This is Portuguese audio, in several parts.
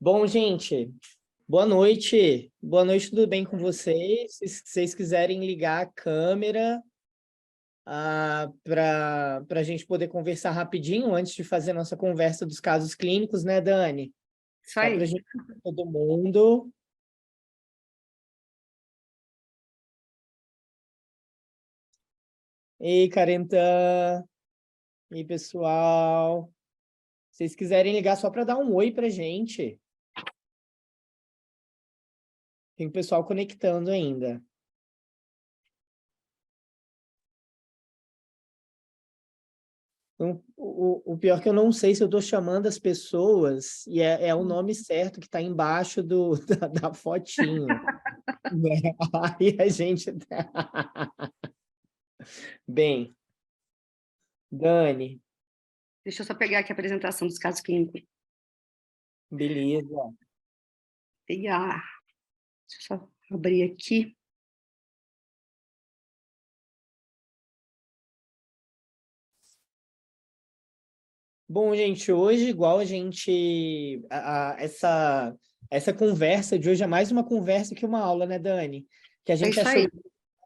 Bom, gente, boa noite. Boa noite, tudo bem com vocês? Se vocês quiserem ligar a câmera para a gente poder conversar rapidinho antes de fazer nossa conversa dos casos clínicos, né, Dani? Isso Só para a aí. gente, todo mundo. Ei, Carentã. Ei, pessoal. Se vocês quiserem ligar só para dar um oi para a gente. Tem o pessoal conectando ainda. Então, o pior é que eu não sei se eu estou chamando as pessoas e é o nome certo que está embaixo da fotinho, né? Aí a gente... Bem, Dani, Deixa eu só pegar aqui a apresentação dos casos clínicos. beleza. Pegar. Deixa eu só abrir aqui. Bom, gente, hoje, igual a gente... essa conversa de hoje é mais uma conversa que uma aula, né, Dani? Que a É gente isso achou aí.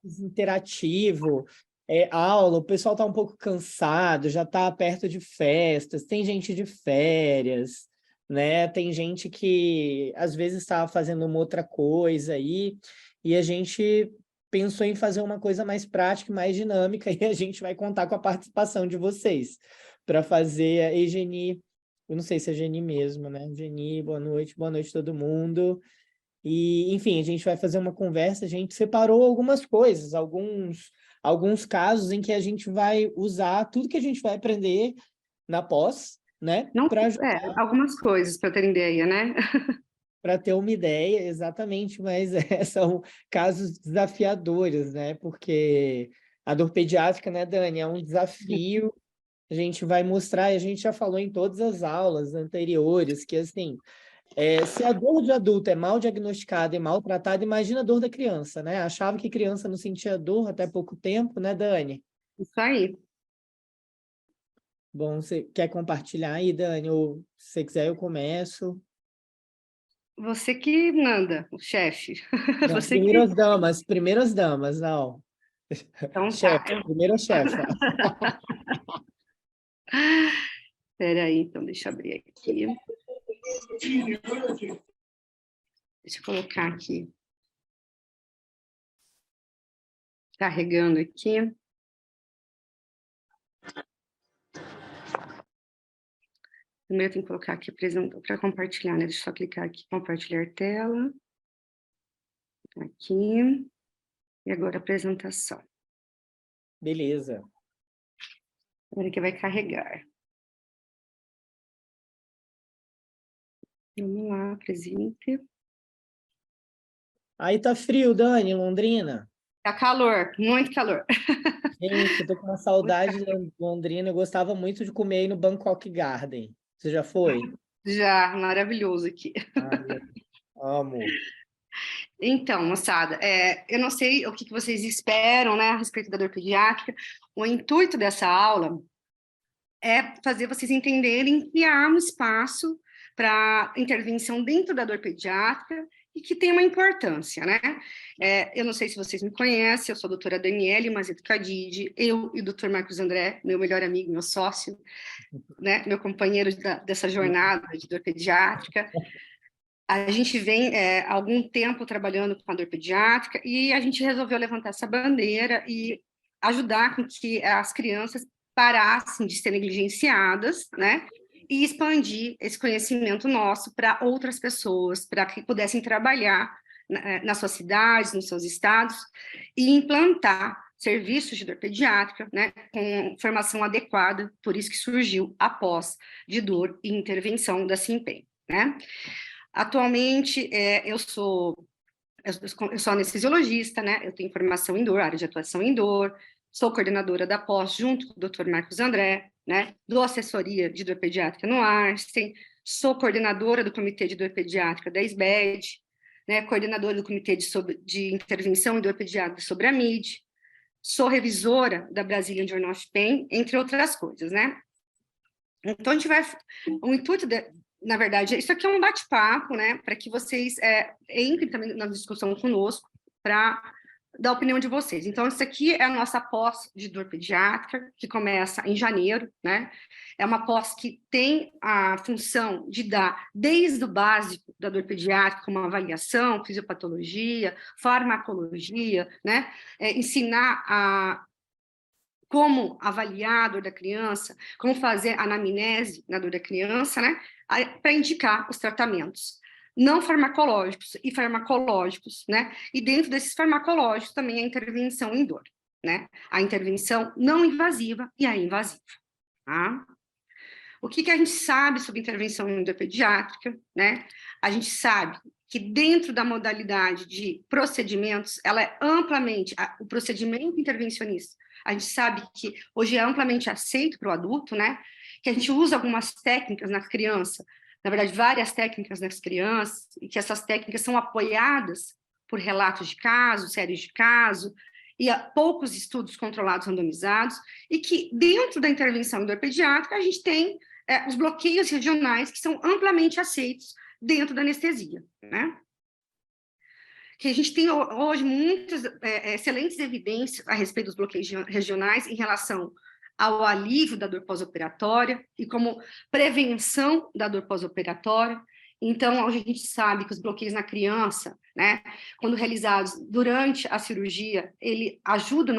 mais interativo, aula, o pessoal está um pouco cansado, já está perto de festas, tem gente de férias, né? Tem gente que às vezes estava fazendo uma outra coisa aí, e a gente pensou em fazer uma coisa mais prática, e mais dinâmica, e a gente vai contar com a participação de vocês para fazer a Egeni. Eu não sei se é Geni mesmo, né? Geni, boa noite todo mundo. E, enfim, a gente vai fazer uma conversa, a gente separou algumas coisas, alguns casos em que a gente vai usar tudo que a gente vai aprender na pós, né, Não, para ajudar, algumas coisas para ter ideia, né? para ter uma ideia, exatamente, mas são casos desafiadores, né, porque a dor pediátrica, né, Dani, é um desafio. A gente vai mostrar, e a gente já falou em todas as aulas anteriores, que, assim, se a dor de adulto é mal diagnosticada e mal tratada, imagina a dor da criança, né? Achava que criança não sentia dor até pouco tempo, né, Dani? Isso aí. Bom, você quer compartilhar aí, Dani? Ou se você quiser, eu começo. Você que manda, o chefe. Não, Você que... primeiras damas, não. Então tá. Chefe, primeira chefa. Espera aí, então deixa eu abrir aqui. Deixa eu colocar aqui. Carregando aqui. Primeiro eu tenho que colocar aqui para compartilhar, né? Deixa eu só clicar aqui, compartilhar tela. Aqui. E agora a apresentação. Beleza. Agora que vai carregar. Vamos lá, presente. Aí tá frio, Dani, em Londrina. Tá calor, muito calor. Gente, eu tô com uma saudade de Londrina. Eu gostava muito de comer aí no Bangkok Garden. Você já foi? Já, maravilhoso aqui. Ai, amo. Então, moçada, eu não sei o que vocês esperam, né, a respeito da dor pediátrica. O intuito dessa aula é fazer vocês entenderem que há um espaço para intervenção dentro da dor pediátrica e que tem uma importância, né? Eu não sei se vocês me conhecem, eu sou a doutora Daniele Mazeto Cadide, eu e o doutor Marcos André, meu melhor amigo, meu sócio, né, meu companheiro dessa jornada de dor pediátrica. A gente vem há algum tempo trabalhando com a dor pediátrica e a gente resolveu levantar essa bandeira e ajudar com que as crianças parassem de ser negligenciadas, né? E expandir esse conhecimento nosso para outras pessoas, para que pudessem trabalhar nas suas cidades, nos seus estados e implantar serviços de dor pediátrica, né, com formação adequada, por isso que surgiu a pós de dor e intervenção da SIMPEM, né? Atualmente, eu sou anestesiologista, né? Eu tenho formação em dor, área de atuação em dor, sou coordenadora da pós junto com o Dr. Marcos André, né? Dou assessoria de dor pediátrica no Einstein, sou coordenadora do Comitê de Dor Pediátrica da SBED, né? Coordenadora do Comitê de Intervenção em Dor Pediátrica sobre a MID, sou revisora da Brazilian Journal of Pain, entre outras coisas, né? Então, o intuito na verdade, isso aqui é um bate-papo, né, para que vocês entrem também na discussão conosco, para dar a opinião de vocês. Então, isso aqui é a nossa pós de dor pediátrica, que começa em janeiro, né? É uma pós que tem a função de dar, desde o básico da dor pediátrica, como avaliação, fisiopatologia, farmacologia, né? Ensinar como avaliar a dor da criança, como fazer anamnese na dor da criança, né? Para indicar os tratamentos não farmacológicos e farmacológicos, né? E dentro desses farmacológicos também a intervenção em dor, né? A intervenção não invasiva e a invasiva, tá? O que a gente sabe sobre intervenção em dor pediátrica, né? A gente sabe que dentro da modalidade de procedimentos, ela é amplamente, o procedimento intervencionista, a gente sabe que hoje é amplamente aceito para o adulto, né? Que a gente usa algumas técnicas na criança, na verdade, várias técnicas nas crianças, e que essas técnicas são apoiadas por relatos de caso, séries de caso, e há poucos estudos controlados randomizados, e que dentro da intervenção em dor pediátrica a gente tem os bloqueios regionais que são amplamente aceitos dentro da anestesia, né? Que a gente tem hoje muitas excelentes evidências a respeito dos bloqueios regionais em relação ao alívio da dor pós-operatória e como prevenção da dor pós-operatória. Então, hoje a gente sabe que os bloqueios na criança, né, quando realizados durante a cirurgia, ele ajuda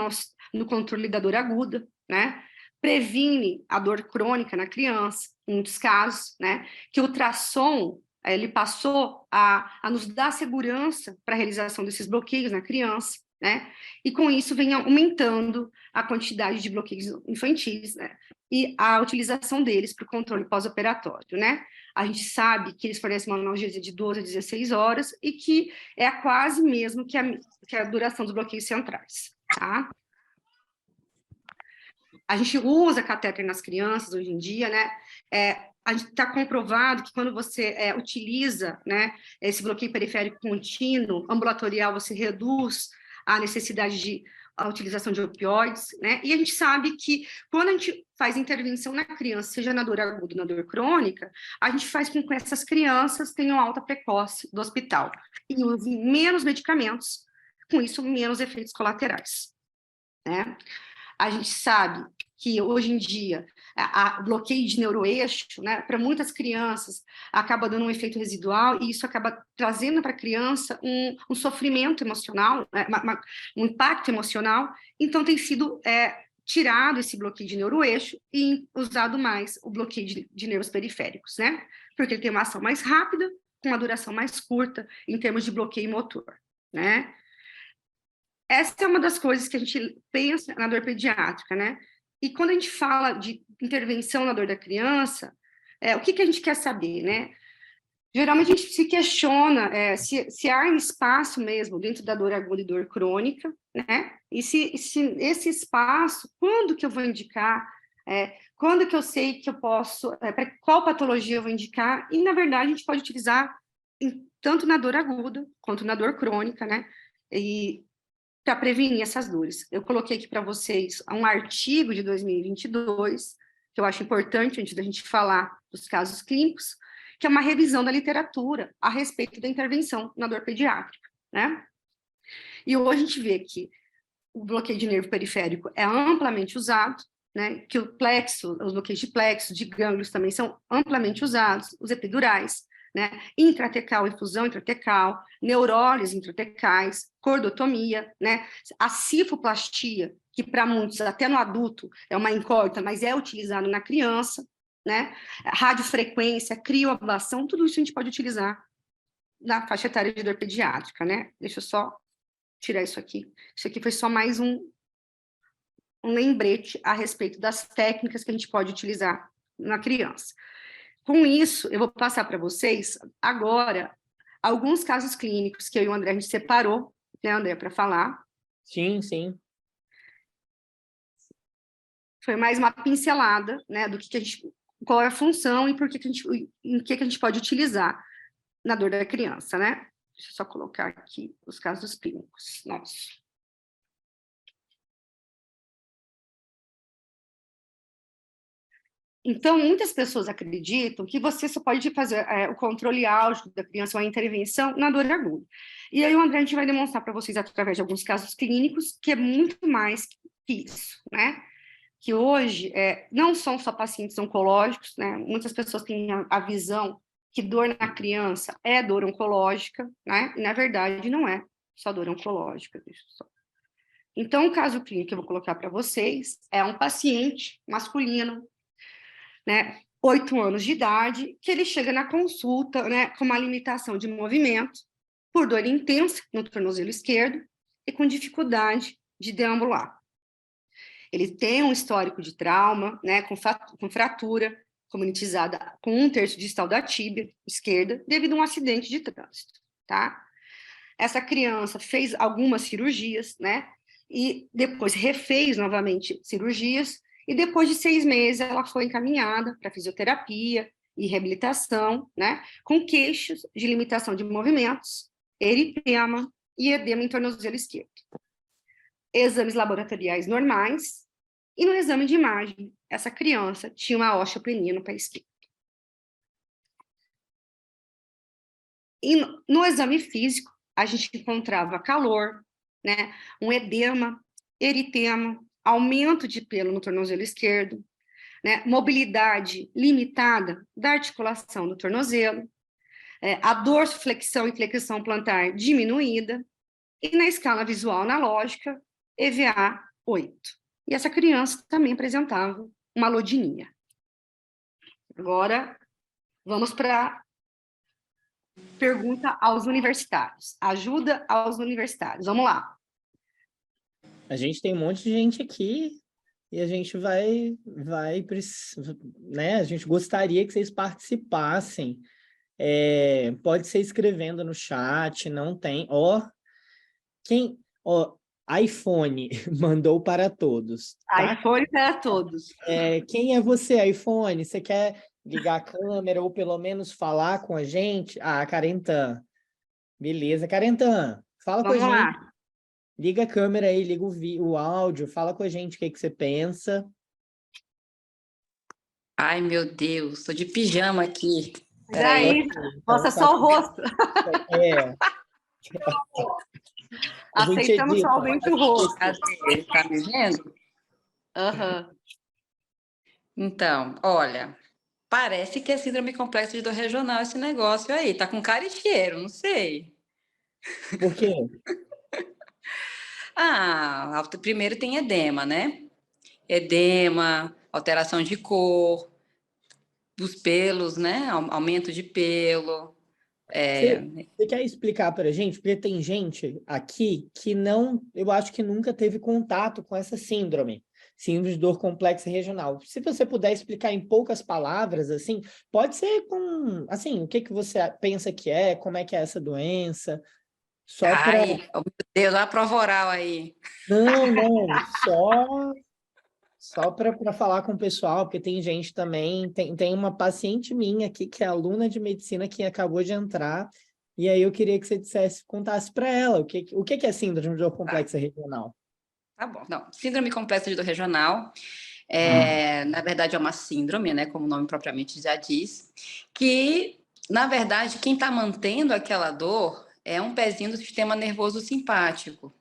no controle da dor aguda, né, previne a dor crônica na criança, em muitos casos, né, que o ultrassom ele passou a nos dar segurança para a realização desses bloqueios na criança, né? E com isso vem aumentando a quantidade de bloqueios infantis, né? E a utilização deles para o controle pós-operatório, né? A gente sabe que eles fornecem uma analgesia de 12 a 16 horas e que é quase mesmo que a duração dos bloqueios centrais, tá? A gente usa catéter nas crianças hoje em dia, né? A gente está comprovado que quando você utiliza, né, esse bloqueio periférico contínuo, ambulatorial, você reduz a necessidade de a utilização de opioides, né? E a gente sabe que quando a gente faz intervenção na criança, seja na dor aguda ou na dor crônica, a gente faz com que essas crianças tenham alta precoce do hospital e usem menos medicamentos, com isso menos efeitos colaterais, né? A gente sabe que hoje em dia o bloqueio de neuroeixo, né, para muitas crianças acaba dando um efeito residual e isso acaba trazendo para a criança um sofrimento emocional, né, um impacto emocional. Então tem sido tirado esse bloqueio de neuroeixo e usado mais o bloqueio de nervos periféricos, né? Porque ele tem uma ação mais rápida, com uma duração mais curta em termos de bloqueio motor, né? Essa é uma das coisas que a gente pensa na dor pediátrica, né? E quando a gente fala de intervenção na dor da criança, o que a gente quer saber, né? Geralmente a gente se questiona se há um espaço mesmo dentro da dor aguda e dor crônica, né? E se esse espaço, quando que eu vou indicar, quando que eu sei que eu posso, para qual patologia eu vou indicar, e na verdade a gente pode utilizar tanto na dor aguda quanto na dor crônica, né? E para prevenir essas dores. Eu coloquei aqui para vocês um artigo de 2022, que eu acho importante antes da gente falar dos casos clínicos, que é uma revisão da literatura a respeito da intervenção na dor pediátrica, né? E hoje a gente vê que o bloqueio de nervo periférico é amplamente usado, né? Que o plexo, os bloqueios de plexo, de gânglios também são amplamente usados, os epidurais, né? Intratecal, infusão intratecal, neurólise intratecais, cordotomia, né? A cifoplastia, que para muitos, até no adulto, é uma incógnita, mas é utilizado na criança, né? Radiofrequência, crioablação, tudo isso a gente pode utilizar na faixa etária de dor pediátrica, né? Deixa eu só tirar isso aqui. Isso aqui foi só mais um lembrete a respeito das técnicas que a gente pode utilizar na criança. Com isso, eu vou passar para vocês agora alguns casos clínicos que eu e o André a gente separou, né, André, para falar. Sim, sim. Foi mais uma pincelada, né, do que a gente, qual é a função e por que a gente, em que a gente pode utilizar na dor da criança, né? Deixa eu só colocar aqui os casos clínicos. Nossa. Então, muitas pessoas acreditam que você só pode fazer o controle álgico da criança ou a intervenção na dor aguda. E aí o André, a gente vai demonstrar para vocês, através de alguns casos clínicos, que é muito mais que isso, né? Que hoje não são só pacientes oncológicos, né? Muitas pessoas têm a visão que dor na criança é dor oncológica, né? E, na verdade, não é só dor oncológica. Deixa eu só. Então, o caso clínico que eu vou colocar para vocês é um paciente masculino, né? 8 anos de idade, que ele chega na consulta, né, com uma limitação de movimento, por dor intensa no tornozelo esquerdo e com dificuldade de deambular. Ele tem um histórico de trauma, né, com fratura comunitizada com 1/3 distal da tíbia esquerda, devido a um acidente de trânsito, tá? Essa criança fez algumas cirurgias, né, e depois refez novamente cirurgias, e depois de 6 meses ela foi encaminhada para fisioterapia e reabilitação, né, com queixos de limitação de movimentos, eritema e edema em tornozelo esquerdo. Exames laboratoriais normais, e no exame de imagem, essa criança tinha uma osteopenia no pé esquerdo. E no exame físico, a gente encontrava calor, né, um edema, eritema, aumento de pelo no tornozelo esquerdo, né, mobilidade limitada da articulação do tornozelo, a dorsiflexão e flexão plantar diminuída, e na escala visual analógica, EVA 8. E essa criança também apresentava uma alodinia. Agora, vamos para a pergunta aos universitários. Ajuda aos universitários. Vamos lá. A gente tem um monte de gente aqui e a gente vai, né? A gente gostaria que vocês participassem. Pode ser escrevendo no chat, não tem. iPhone mandou para todos. Tá? iPhone para todos. Quem é você, iPhone? Você quer ligar a câmera ou pelo menos falar com a gente? Carentan. Beleza, Carentan, fala com a Vamos gente. lá. Liga a câmera aí, liga o áudio, fala com a gente o que você pensa. Ai, meu Deus, tô de pijama aqui. Daí, mostra só o rosto. Aceitamos somente o rosto. Ele tá me vendo? Uhum. Então, olha, parece que é síndrome complexa de dor regional esse negócio aí. Tá com cara e cheiro, não sei. Por quê? Primeiro tem edema, né? Edema, alteração de cor, dos pelos, né? Aumento de pelo. Você quer explicar para a gente? Porque tem gente aqui que não, eu acho que nunca teve contato com essa síndrome de dor complexa regional. Se você puder explicar em poucas palavras, assim, pode ser com, assim, o que você pensa que como é que é essa doença, só para... Ai, meu Deus, olha a prova oral aí. Não, só para falar com o pessoal, porque tem gente também, tem uma paciente minha aqui que é aluna de medicina que acabou de entrar, e aí eu queria que você contasse para ela o que é síndrome de dor complexa regional. Tá bom. Não, síndrome complexa de dor regional, na verdade é uma síndrome, né, como o nome propriamente já diz, que, na verdade, quem está mantendo aquela dor é um pezinho do sistema nervoso simpático.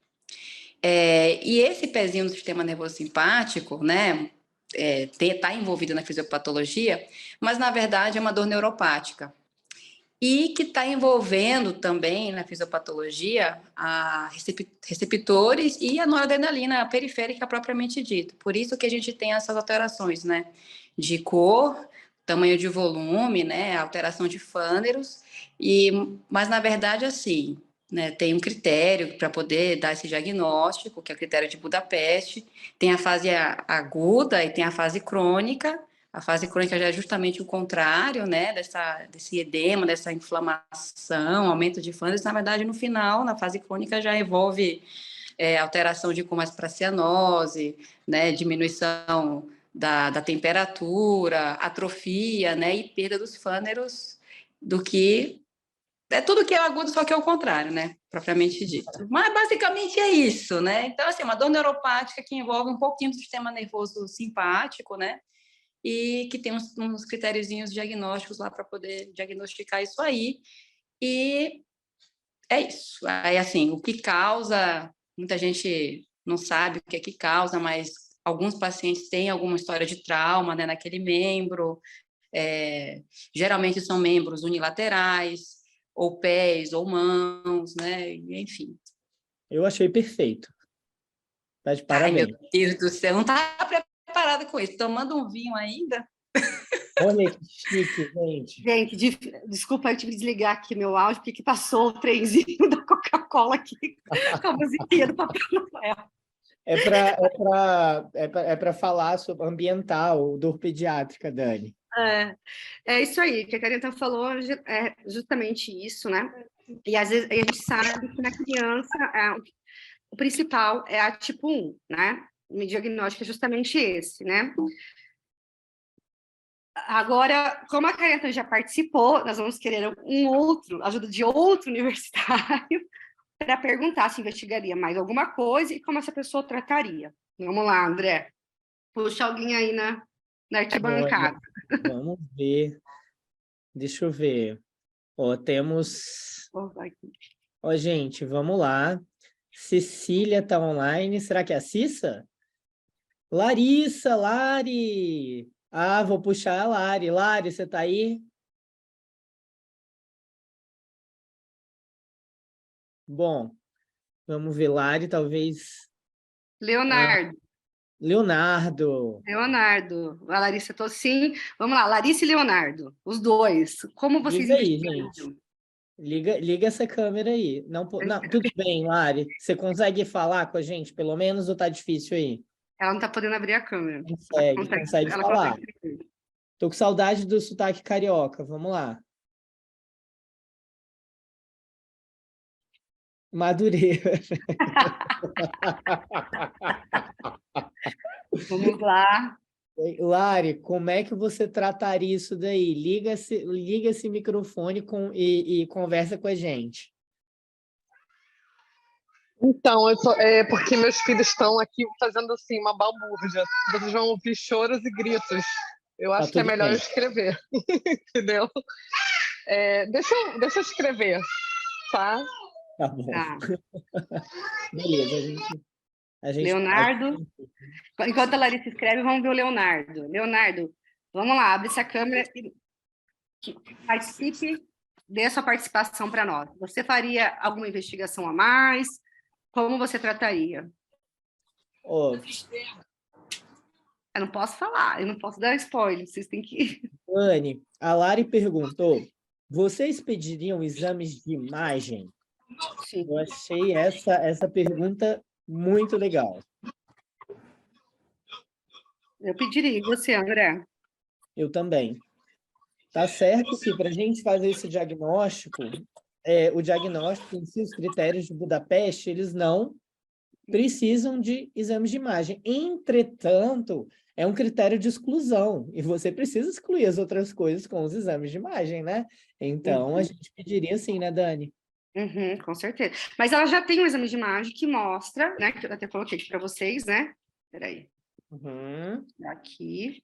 E esse pezinho do sistema nervoso simpático, né, está envolvido na fisiopatologia, mas, na verdade, é uma dor neuropática. E que está envolvendo também na fisiopatologia receptores e a noradrenalina periférica propriamente dita. Por isso que a gente tem essas alterações, né? De cor, tamanho de volume, né? Alteração de fâneros. Mas, na verdade, assim, né? Tem um critério para poder dar esse diagnóstico, que é o critério de Budapeste. Tem a fase aguda e tem a fase crônica. A fase crônica já é justamente o contrário, né, desse edema, dessa inflamação, aumento de fâneros. Na verdade, no final, na fase crônica, já envolve alteração de cor mais para cianose, né, diminuição da temperatura, atrofia, né, e perda dos fâneros, do que... É tudo que é agudo, só que é o contrário, né, propriamente dito. Mas, basicamente, é isso, né? Então, assim, uma dor neuropática que envolve um pouquinho do sistema nervoso simpático, né, e que tem uns critériozinhos diagnósticos lá para poder diagnosticar isso aí. E é isso. Aí, assim, o que causa, muita gente não sabe o que é que causa, mas alguns pacientes têm alguma história de trauma, né, naquele membro. Geralmente são membros unilaterais, ou pés, ou mãos, né? Enfim. Eu achei perfeito. Tá de Ai, meu parabéns. Deus do céu, não estava preparada com isso. Tomando um vinho ainda. Olha que chique, gente. Gente, desculpa, eu tive que desligar aqui meu áudio, porque que passou o trenzinho da Coca-Cola aqui com a musiquinha do Papai Noel. É para falar sobre ambiental, dor pediátrica, Dani. É isso aí, que a Karina falou é justamente isso, né? E às vezes a gente sabe que na criança o principal é a tipo 1, né? O diagnóstico é justamente esse, né? Agora, como a Karina já participou, nós vamos querer ajuda de outro universitário para perguntar se investigaria mais alguma coisa e como essa pessoa trataria. Vamos lá, André. Puxa alguém aí na arquibancada. Olha, vamos ver. Deixa eu ver. Ó, temos... Ó, gente, vamos lá. Cecília está online. Será que é a Cissa? Larissa, Lari! Ah, vou puxar a Lari. Lari, você está aí? Bom, vamos ver. Lari, talvez... Leonardo. Leonardo. Leonardo. A Larissa, tô sim. Vamos lá, Larissa e Leonardo, os dois. Como vocês Diz aí, investigariam? gente. Liga essa câmera aí. Não, tudo bem, Lari. Você consegue falar com a gente, pelo menos, ou tá difícil aí? Ela não está podendo abrir a câmera. Consegue Ela falar. consegue. Tô com saudade do sotaque carioca. Vamos lá. Madureira. Vamos lá. Lari, como é que você trataria isso daí? Liga esse microfone e conversa com a gente. Então, porque meus filhos estão aqui fazendo assim uma balbúrdia. Vocês vão ouvir choros e gritos. Eu acho que é tudo melhor eu bem. escrever, entendeu? Deixa eu escrever, tá? Tá bom. Tá. Beleza, a gente... Leonardo. Enquanto a Larissa escreve, vamos ver o Leonardo. Leonardo, vamos lá, abre essa câmera e participe, dê a sua participação para nós. Você faria alguma investigação a mais? Como você trataria? Ó, Eu não posso falar, eu não posso dar spoiler, vocês têm que... Anne, a Lari perguntou, vocês pediriam exames de imagem? Sim. Eu achei essa pergunta muito legal. Eu pediria, e você, André? Eu também. Tá certo que para a gente fazer esse diagnóstico, o diagnóstico em si, os critérios de Budapeste, eles não precisam de exames de imagem. Entretanto, é um critério de exclusão, e você precisa excluir as outras coisas com os exames de imagem, né? Então, a gente pediria sim, né, Dani? Com certeza. Mas ela já tem um exame de imagem que mostra, né? Que eu até coloquei aqui para vocês, né? Peraí. Aqui.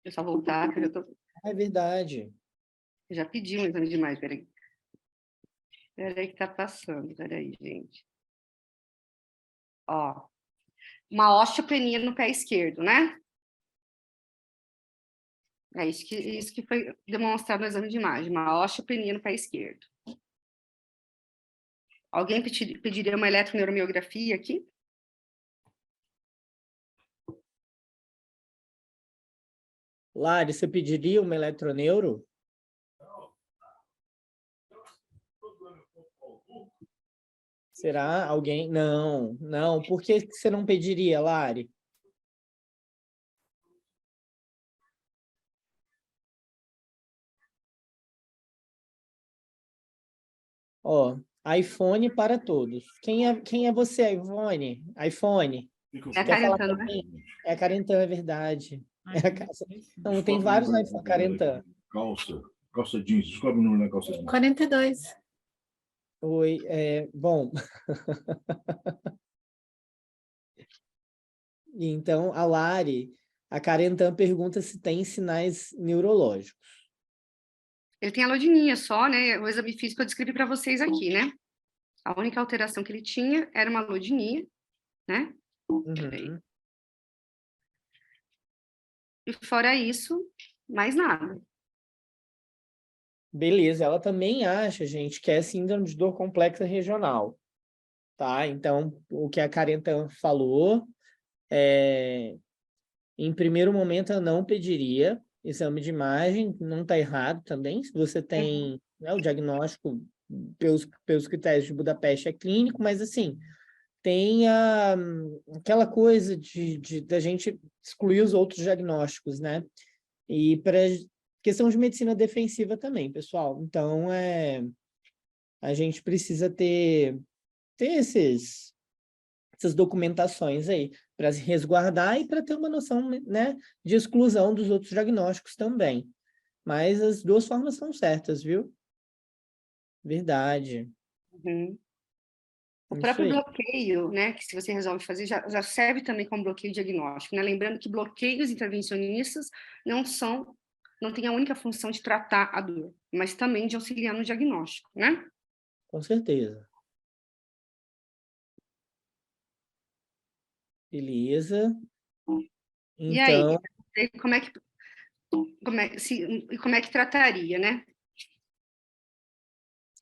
Deixa eu só voltar, que eu já tô... É verdade. Eu já pedi um exame de imagem, peraí. Peraí que tá passando, peraí, gente. Ó. Uma osteopenia no pé esquerdo, né? É isso que foi demonstrado no exame de imagem, uma osteopenia no pé esquerdo. Alguém pediria uma eletroneuromiografia aqui? Lari, você pediria uma eletroneuro? Será alguém? Não, não. Por que você não pediria, Lari? Ó, iPhone para todos. Quem é você, iPhone? iPhone? É a Carentan, né? É a Carentan, é verdade. Não, tem vários iPhone Carentan. Calça jeans, descobre o número da calça jeans. 42. Oi, bom. Então, a Lari, A Karen Tan pergunta se tem sinais neurológicos. Ele tem alodinia só, né? O exame físico eu descrevi para vocês aqui, né? A única alteração que ele tinha era uma alodinia, né? Uhum. E fora isso, mais nada. Beleza, ela também acha, gente, que é síndrome de dor complexa regional, tá? Então, o que a Karen Tan falou, em primeiro momento, eu não pediria exame de imagem, não está errado também, se você tem, né, o diagnóstico pelos critérios de Budapeste é clínico, mas assim, tem aquela coisa da gente excluir os outros diagnósticos, né? E para questão de medicina defensiva também, pessoal. Então, a gente precisa ter essas documentações aí para se resguardar e para ter uma noção, né, de exclusão dos outros diagnósticos também. Mas as duas formas são certas, viu? Verdade. Uhum. O Isso próprio aí. bloqueio, né, que se você resolve fazer, já serve também como bloqueio diagnóstico, né? Lembrando que bloqueios intervencionistas não têm a única função de tratar a dor, mas também de auxiliar no diagnóstico, né? Com certeza. Beleza. E aí, Então, como é que trataria, né?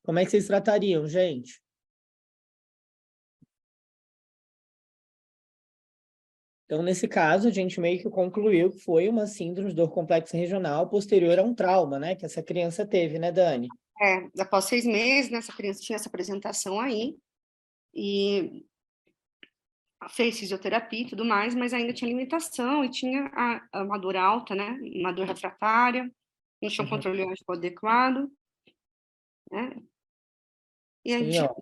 como é que vocês tratariam, gente? Então, nesse caso, a gente meio que concluiu que foi uma síndrome de dor complexa regional posterior a um trauma, né? Que essa criança teve, né, Dani? Após 6 meses, né, essa criança tinha essa apresentação aí, e fez fisioterapia e tudo mais, mas ainda tinha limitação e tinha uma dor alta, né? Uma dor refratária, não tinha um controle adequado, né? E a Sim, gente ó.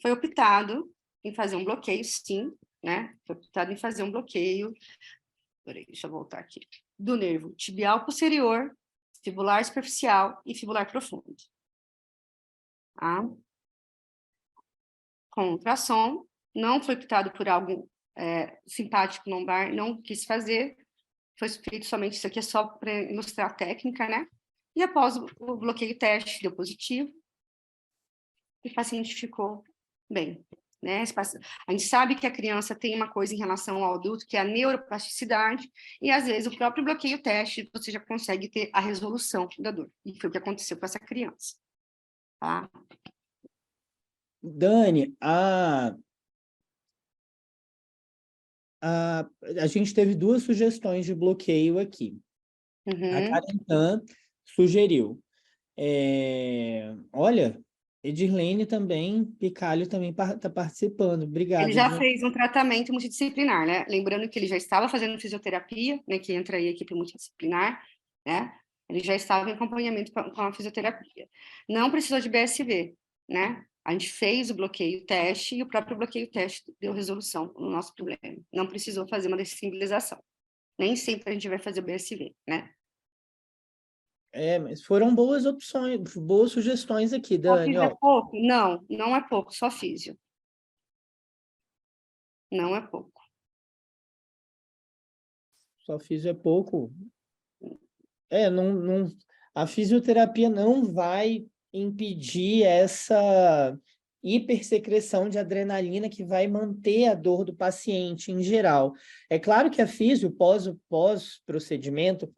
foi optado em fazer um bloqueio, sim, né? Foi optado em fazer um bloqueio. Peraí, deixa eu voltar aqui. Do nervo tibial posterior, fibular superficial e fibular profundo. Tá? Com ultrassom, não foi optado por algo simpático lombar, não quis fazer, foi feito somente isso aqui, é só para ilustrar a técnica, né? E após o bloqueio teste, deu positivo, e o paciente ficou bem. Né? A gente sabe que a criança tem uma coisa em relação ao adulto, que é a neuroplasticidade, e às vezes o próprio bloqueio teste, você já consegue ter a resolução da dor. E foi o que aconteceu com essa criança. Tá? Dani, a gente teve duas sugestões de bloqueio aqui. A Karen Tan sugeriu. Olha, Edirlene também, Picalho também está participando. Obrigado, Ele já Edirlene. fez um tratamento multidisciplinar, né? Lembrando que ele já estava fazendo fisioterapia, né? Que entra aí a equipe multidisciplinar, né? Ele já estava em acompanhamento com a fisioterapia. Não precisou de BSV, né? A gente fez o bloqueio teste e o próprio bloqueio teste deu resolução no nosso problema. Não precisou fazer uma dessensibilização. Nem sempre a gente vai fazer o BSV, né? Mas foram boas opções, boas sugestões aqui, Só Dani. físio é Ó, pouco? Não, não é pouco, só físio. Não é pouco. só fiz é pouco. A fisioterapia não vai impedir essa hipersecreção de adrenalina que vai manter a dor do paciente em geral. É claro que a fisio, pós-procedimento,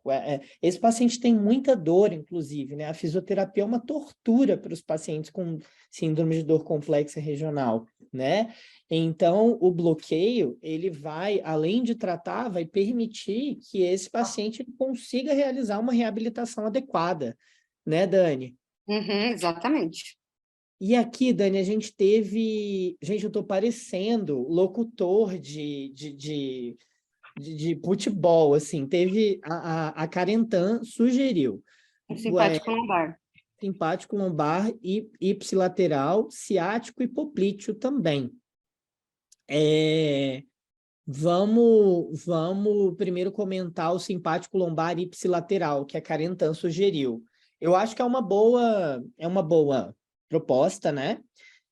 esse paciente tem muita dor, inclusive, né? A fisioterapia é uma tortura para os pacientes com síndrome de dor complexa regional, né? Então, o bloqueio, ele vai, além de tratar, vai permitir que esse paciente consiga realizar uma reabilitação adequada, né, Dani? Exatamente. E aqui, Dani, a gente teve... Gente, eu tô parecendo locutor de futebol, assim. Teve... A Karen Tan sugeriu Um simpático lombar. simpático lombar e ipsilateral, ciático e poplíteo também. Vamos primeiro comentar o simpático lombar ipsilateral, que a Karen Tan sugeriu. Eu acho que é uma boa proposta, né?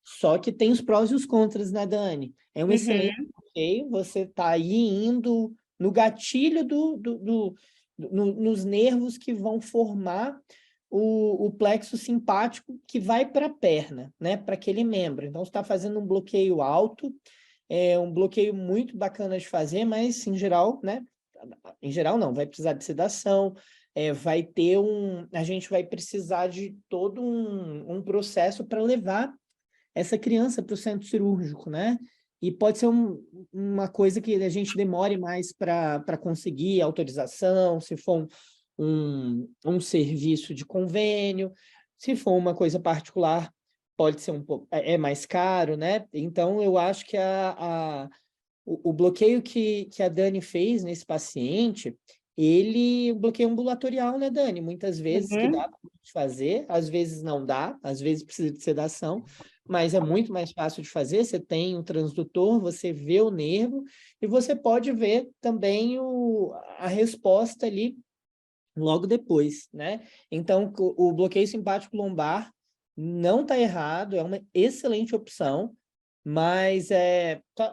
Só que tem os prós e os contras, né, Dani? É um excelente bloqueio, você está aí indo no gatilho nos nervos que vão formar o plexo simpático que vai para a perna, né? Para aquele membro. Então, você está fazendo um bloqueio alto, um bloqueio muito bacana de fazer, mas, em geral, né? Em geral, não, vai precisar de sedação, vai ter a gente vai precisar de todo um processo para levar essa criança para o centro cirúrgico, né? E pode ser uma coisa que a gente demore mais para conseguir autorização, se for um serviço de convênio, se for uma coisa particular, pode ser um pouco mais caro, né? Então, eu acho que o bloqueio que a Dani fez nesse paciente, um bloqueio ambulatorial, né, Dani? Muitas vezes que dá para fazer, às vezes não dá, às vezes precisa de sedação, mas é muito mais fácil de fazer. Você tem um transdutor, você vê o nervo e você pode ver também a resposta ali logo depois, né? Então, o bloqueio simpático lombar não está errado, é uma excelente opção, mas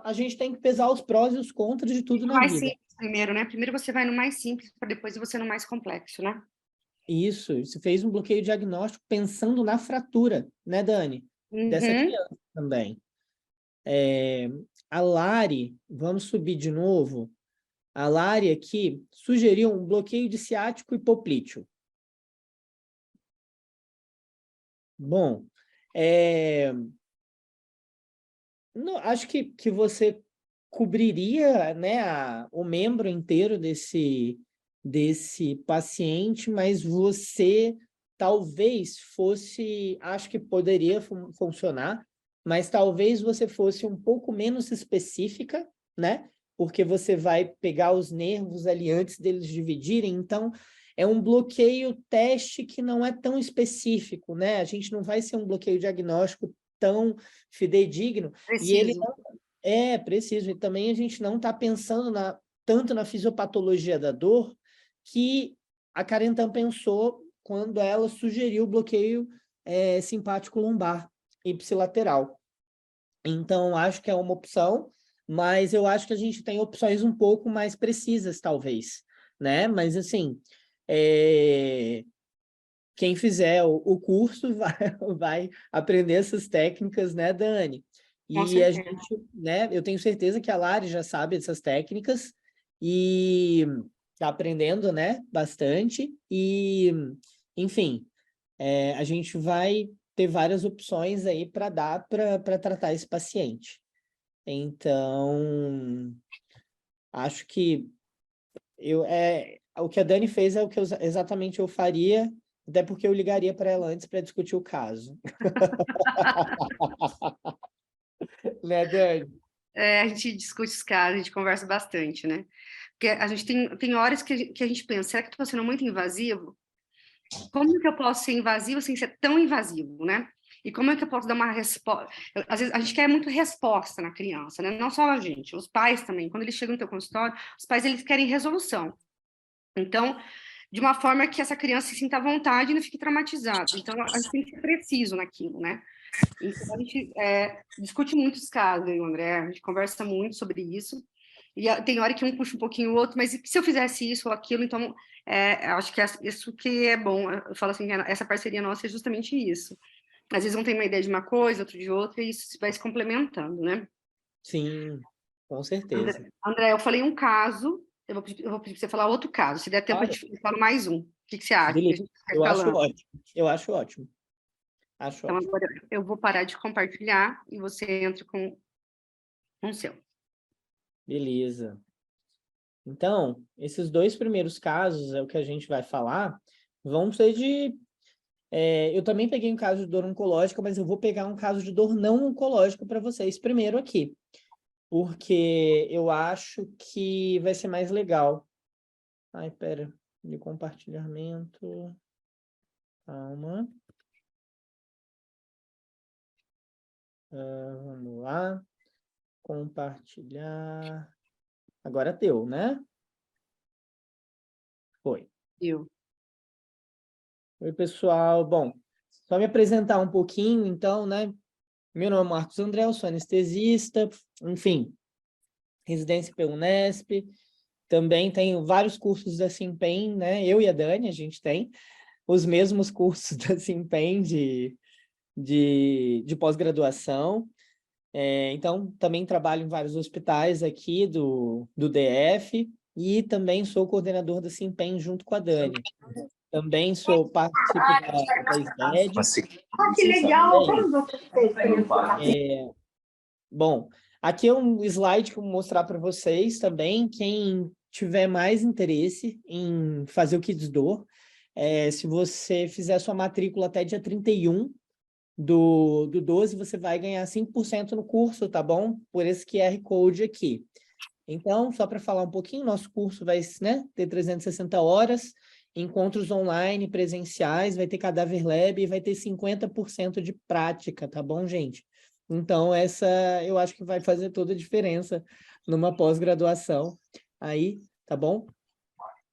a gente tem que pesar os prós e os contras de tudo na Mais vida. simples primeiro, né? Primeiro você vai no mais simples, para depois você no mais complexo, né? Isso, você fez um bloqueio diagnóstico pensando na fratura, né, Dani? Dessa criança também. A Lari, vamos subir de novo. A Lari aqui sugeriu um bloqueio de ciático hipoplíteo. Bom, acho que você cobriria, né, o membro inteiro desse paciente, mas você talvez fosse, acho que poderia funcionar, mas talvez você fosse um pouco menos específica, né? Porque você vai pegar os nervos ali antes deles dividirem, então é um bloqueio teste que não é tão específico, né? A gente não vai ser um bloqueio diagnóstico tão fidedigno. Preciso. E ele não preciso. E também a gente não está pensando tanto na fisiopatologia da dor que a Karen Tan pensou quando ela sugeriu o bloqueio simpático lombar ipsilateral. Então, acho que é uma opção, mas eu acho que a gente tem opções um pouco mais precisas, talvez, né? Mas, assim, quem fizer o curso vai aprender essas técnicas, né, Dani? E a gente, né, eu tenho certeza que a Lari já sabe dessas técnicas e está aprendendo, né, bastante. E, enfim, a gente vai ter várias opções aí para dar para tratar esse paciente. Então, acho que o que a Dani fez é o que exatamente eu faria, até porque eu ligaria para ela antes para discutir o caso. Né, Dani? A gente discute os casos, a gente conversa bastante, né? Porque a gente tem horas que a gente pensa, será que estou sendo muito invasivo? Como que eu posso ser invasivo sem ser tão invasivo, né? E como é que eu posso dar uma resposta? Às vezes a gente quer muito resposta na criança, né? Não só a gente, os pais também. Quando eles chegam no teu consultório, os pais eles querem resolução. Então, de uma forma que essa criança se sinta à vontade e não fique traumatizada. Então, a gente tem que ser preciso naquilo, né? Então, a gente discute muitos casos, eu e o André, a gente conversa muito sobre isso. E tem hora que um puxa um pouquinho o outro, mas se eu fizesse isso ou aquilo, então, acho que isso que é bom. Eu falo assim, essa parceria nossa é justamente isso. Às vezes um tem uma ideia de uma coisa, outro de outra, e isso vai se complementando, né? Sim, com certeza. André, eu falei um caso, eu vou pedir para você falar outro caso. Se der tempo, Claro. eu falo mais um. O que você acha? Beleza. Eu acho ótimo. Eu acho ótimo. Então, agora eu vou parar de compartilhar e você entra com o seu. Beleza. Então, esses dois primeiros casos é o que a gente vai falar, vão ser de... eu também peguei um caso de dor oncológica, mas eu vou pegar um caso de dor não oncológica para vocês primeiro aqui, porque eu acho que vai ser mais legal. Ai, pera, de compartilhamento... Calma. Vamos lá. Compartilhar. Agora deu, né? Foi. Eu. Oi, pessoal. Bom, só me apresentar um pouquinho, então, né? Meu nome é Marcos André, eu sou anestesista, enfim, residência pela Unesp, Também tenho vários cursos da Simpen, né? Eu e a Dani, a gente tem os mesmos cursos da Simpen de pós-graduação. Então, também trabalho em vários hospitais aqui do DF e também sou coordenador da Simpen junto com a Dani. Também participo da SDED. Ah, que legal! Bom, aqui é um slide que eu vou mostrar para vocês também. Quem tiver mais interesse em fazer o Kids Door, se você fizer sua matrícula até dia 31 do 12, você vai ganhar 5% no curso, tá bom? Por esse QR Code aqui. Então, só para falar um pouquinho, nosso curso vai, né, ter 360 horas, encontros online, presenciais, vai ter Cadáver Lab e vai ter 50% de prática, tá bom, gente? Então, essa eu acho que vai fazer toda a diferença numa pós-graduação aí, tá bom?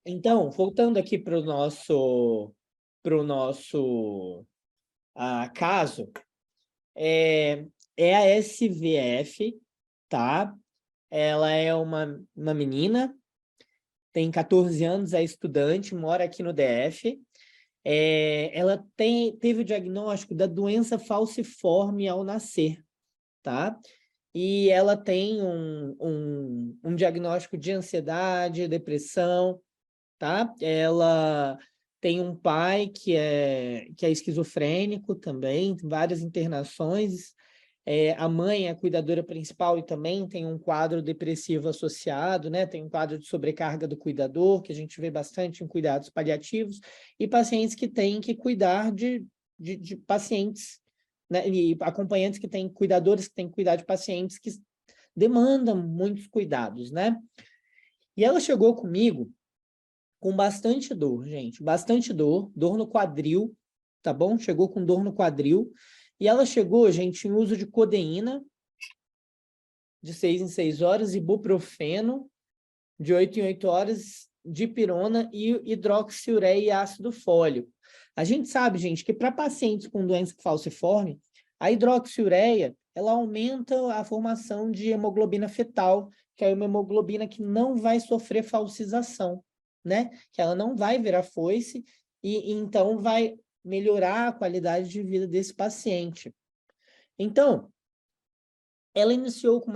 Então, voltando aqui para o nosso caso, é a SVF, tá? Ela é uma menina, tem 14 anos, é estudante, mora aqui no DF. Ela teve o diagnóstico da doença falciforme ao nascer, tá? E ela tem um diagnóstico de ansiedade, depressão, tá? Ela tem um pai que é esquizofrênico também, várias internações. A mãe é a cuidadora principal e também tem um quadro depressivo associado, né? Tem um quadro de sobrecarga do cuidador, que a gente vê bastante em cuidados paliativos, e pacientes que têm que cuidar de pacientes, né? E acompanhantes que têm, cuidadores que têm que cuidar de pacientes que demandam muitos cuidados, né? E ela chegou comigo com bastante dor, gente, bastante dor no quadril, tá bom? Chegou com dor no quadril, e ela chegou, gente, em uso de codeína, de 6 em 6 horas, ibuprofeno, de 8 em 8 horas, dipirona e hidroxiureia e ácido fólico. A gente sabe, gente, que para pacientes com doença falciforme, a hidroxiureia, ela aumenta a formação de hemoglobina fetal, que é uma hemoglobina que não vai sofrer falcização, né? Que ela não vai virar foice e então vai melhorar a qualidade de vida desse paciente. Então, ela iniciou com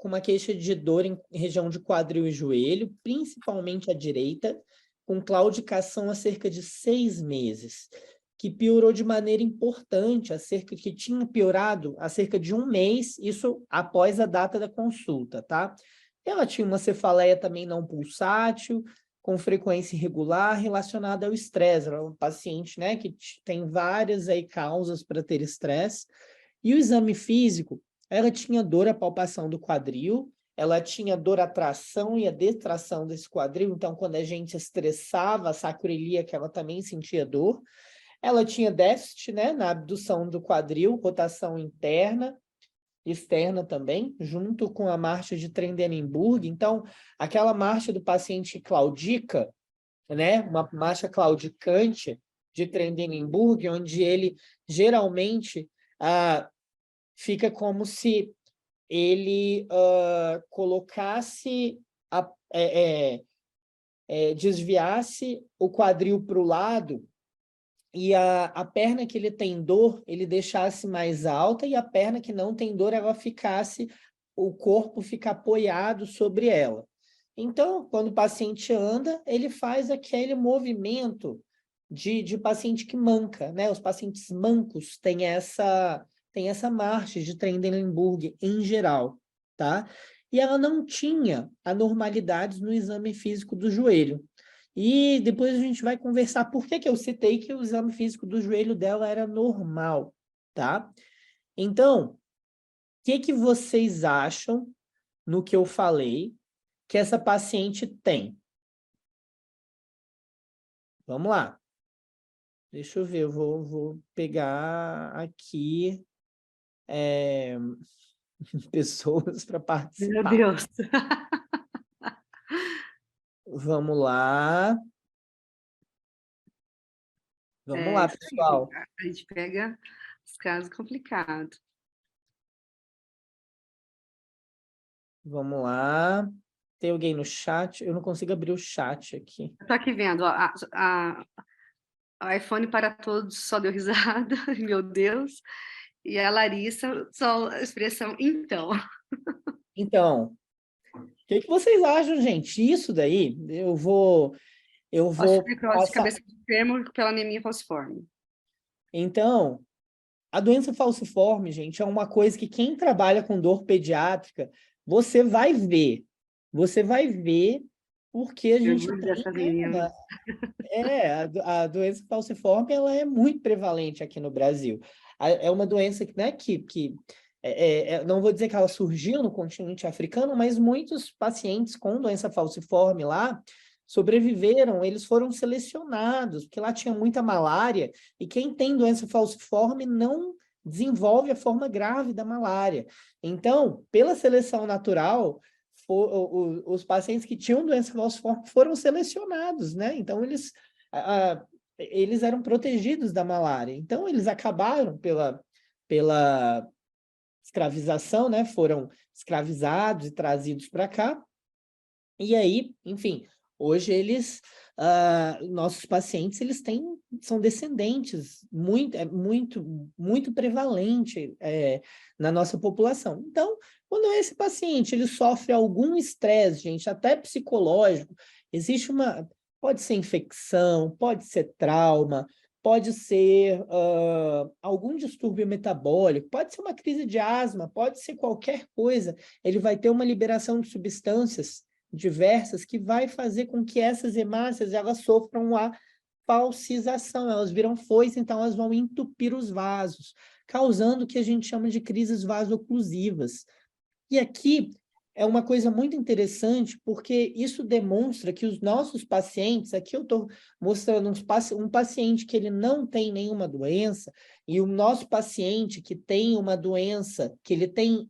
uma queixa de dor em região de quadril e joelho, principalmente à direita, com claudicação há cerca de 6 meses, que piorou de maneira importante, que tinha piorado há cerca de 1 mês, isso após a data da consulta, tá? Ela tinha uma cefaleia também não pulsátil, com frequência irregular, relacionada ao estresse. Ela é um paciente, né, que tem várias aí causas para ter estresse. E o exame físico, ela tinha dor à palpação do quadril, ela tinha dor à tração e à detração desse quadril, então quando a gente estressava a sacroiliaca, ela também sentia dor. Ela tinha déficit, né, na abdução do quadril, rotação interna, externa também, junto com a marcha de Trendelenburg. Então, aquela marcha do paciente que claudica, né, uma marcha claudicante de Trendelenburg, onde ele geralmente fica como se ele colocasse, desviasse o quadril para o lado e a perna que ele tem dor, ele deixasse mais alta e a perna que não tem dor, ela ficasse, o corpo fica apoiado sobre ela. Então, quando o paciente anda, ele faz aquele movimento de paciente que manca, né? Os pacientes mancos têm essa marcha de Trendelenburg em geral, tá? E ela não tinha anormalidades no exame físico do joelho. E depois a gente vai conversar por que eu citei que o exame físico do joelho dela era normal, tá? Então, o que vocês acham no que eu falei que essa paciente tem? Vamos lá. Deixa eu ver, eu vou pegar aqui pessoas para Meu participar. Deus. Vamos lá. Vamos lá, Isso aí. pessoal. A gente pega os casos complicados. Vamos lá. Tem alguém no chat? Eu não consigo abrir o chat aqui. Estou aqui vendo, ó, a iPhone para todos só deu risada, meu Deus. E a Larissa, só a expressão, então. Então, o que vocês acham, gente? Isso daí, eu vou Osteonecrose de passar. cabeça de fêmur pela anemia falciforme. Então, a doença falciforme, gente, é uma coisa que quem trabalha com dor pediátrica, você vai ver. Você vai ver porque a gente Orgulho tem, dessas né, meninas. a doença falciforme, ela é muito prevalente aqui no Brasil. É uma doença que, né, não vou dizer que ela surgiu no continente africano, mas muitos pacientes com doença falciforme lá sobreviveram, eles foram selecionados, porque lá tinha muita malária, e quem tem doença falciforme não desenvolve a forma grave da malária. Então, pela seleção natural, os pacientes que tinham doença falciforme foram selecionados, né? Então, eles eram protegidos da malária. Então, eles acabaram pela escravização, né? Foram escravizados e trazidos para cá. E aí, enfim, hoje nossos pacientes, são descendentes, muito prevalente na nossa população. Então, quando esse paciente ele sofre algum estresse, gente, até psicológico, pode ser infecção, pode ser trauma, pode ser algum distúrbio metabólico, pode ser uma crise de asma, pode ser qualquer coisa, ele vai ter uma liberação de substâncias diversas que vai fazer com que essas hemácias elas sofram a falcização, elas viram foice, então elas vão entupir os vasos, causando o que a gente chama de crises vasoclusivas. E aqui é uma coisa muito interessante, porque isso demonstra que os nossos pacientes, aqui eu estou mostrando um paciente que ele não tem nenhuma doença, e o nosso paciente que tem uma doença, que ele tem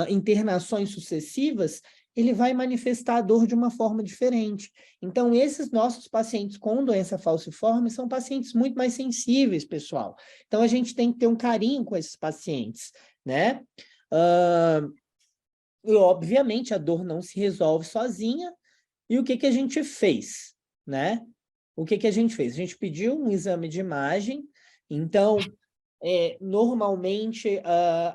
internações sucessivas, ele vai manifestar a dor de uma forma diferente. Então, esses nossos pacientes com doença falciforme são pacientes muito mais sensíveis, pessoal. Então, a gente tem que ter um carinho com esses pacientes, né? E, obviamente, a dor não se resolve sozinha. E o que a gente fez, né? O que a gente fez? A gente pediu um exame de imagem. Então, normalmente,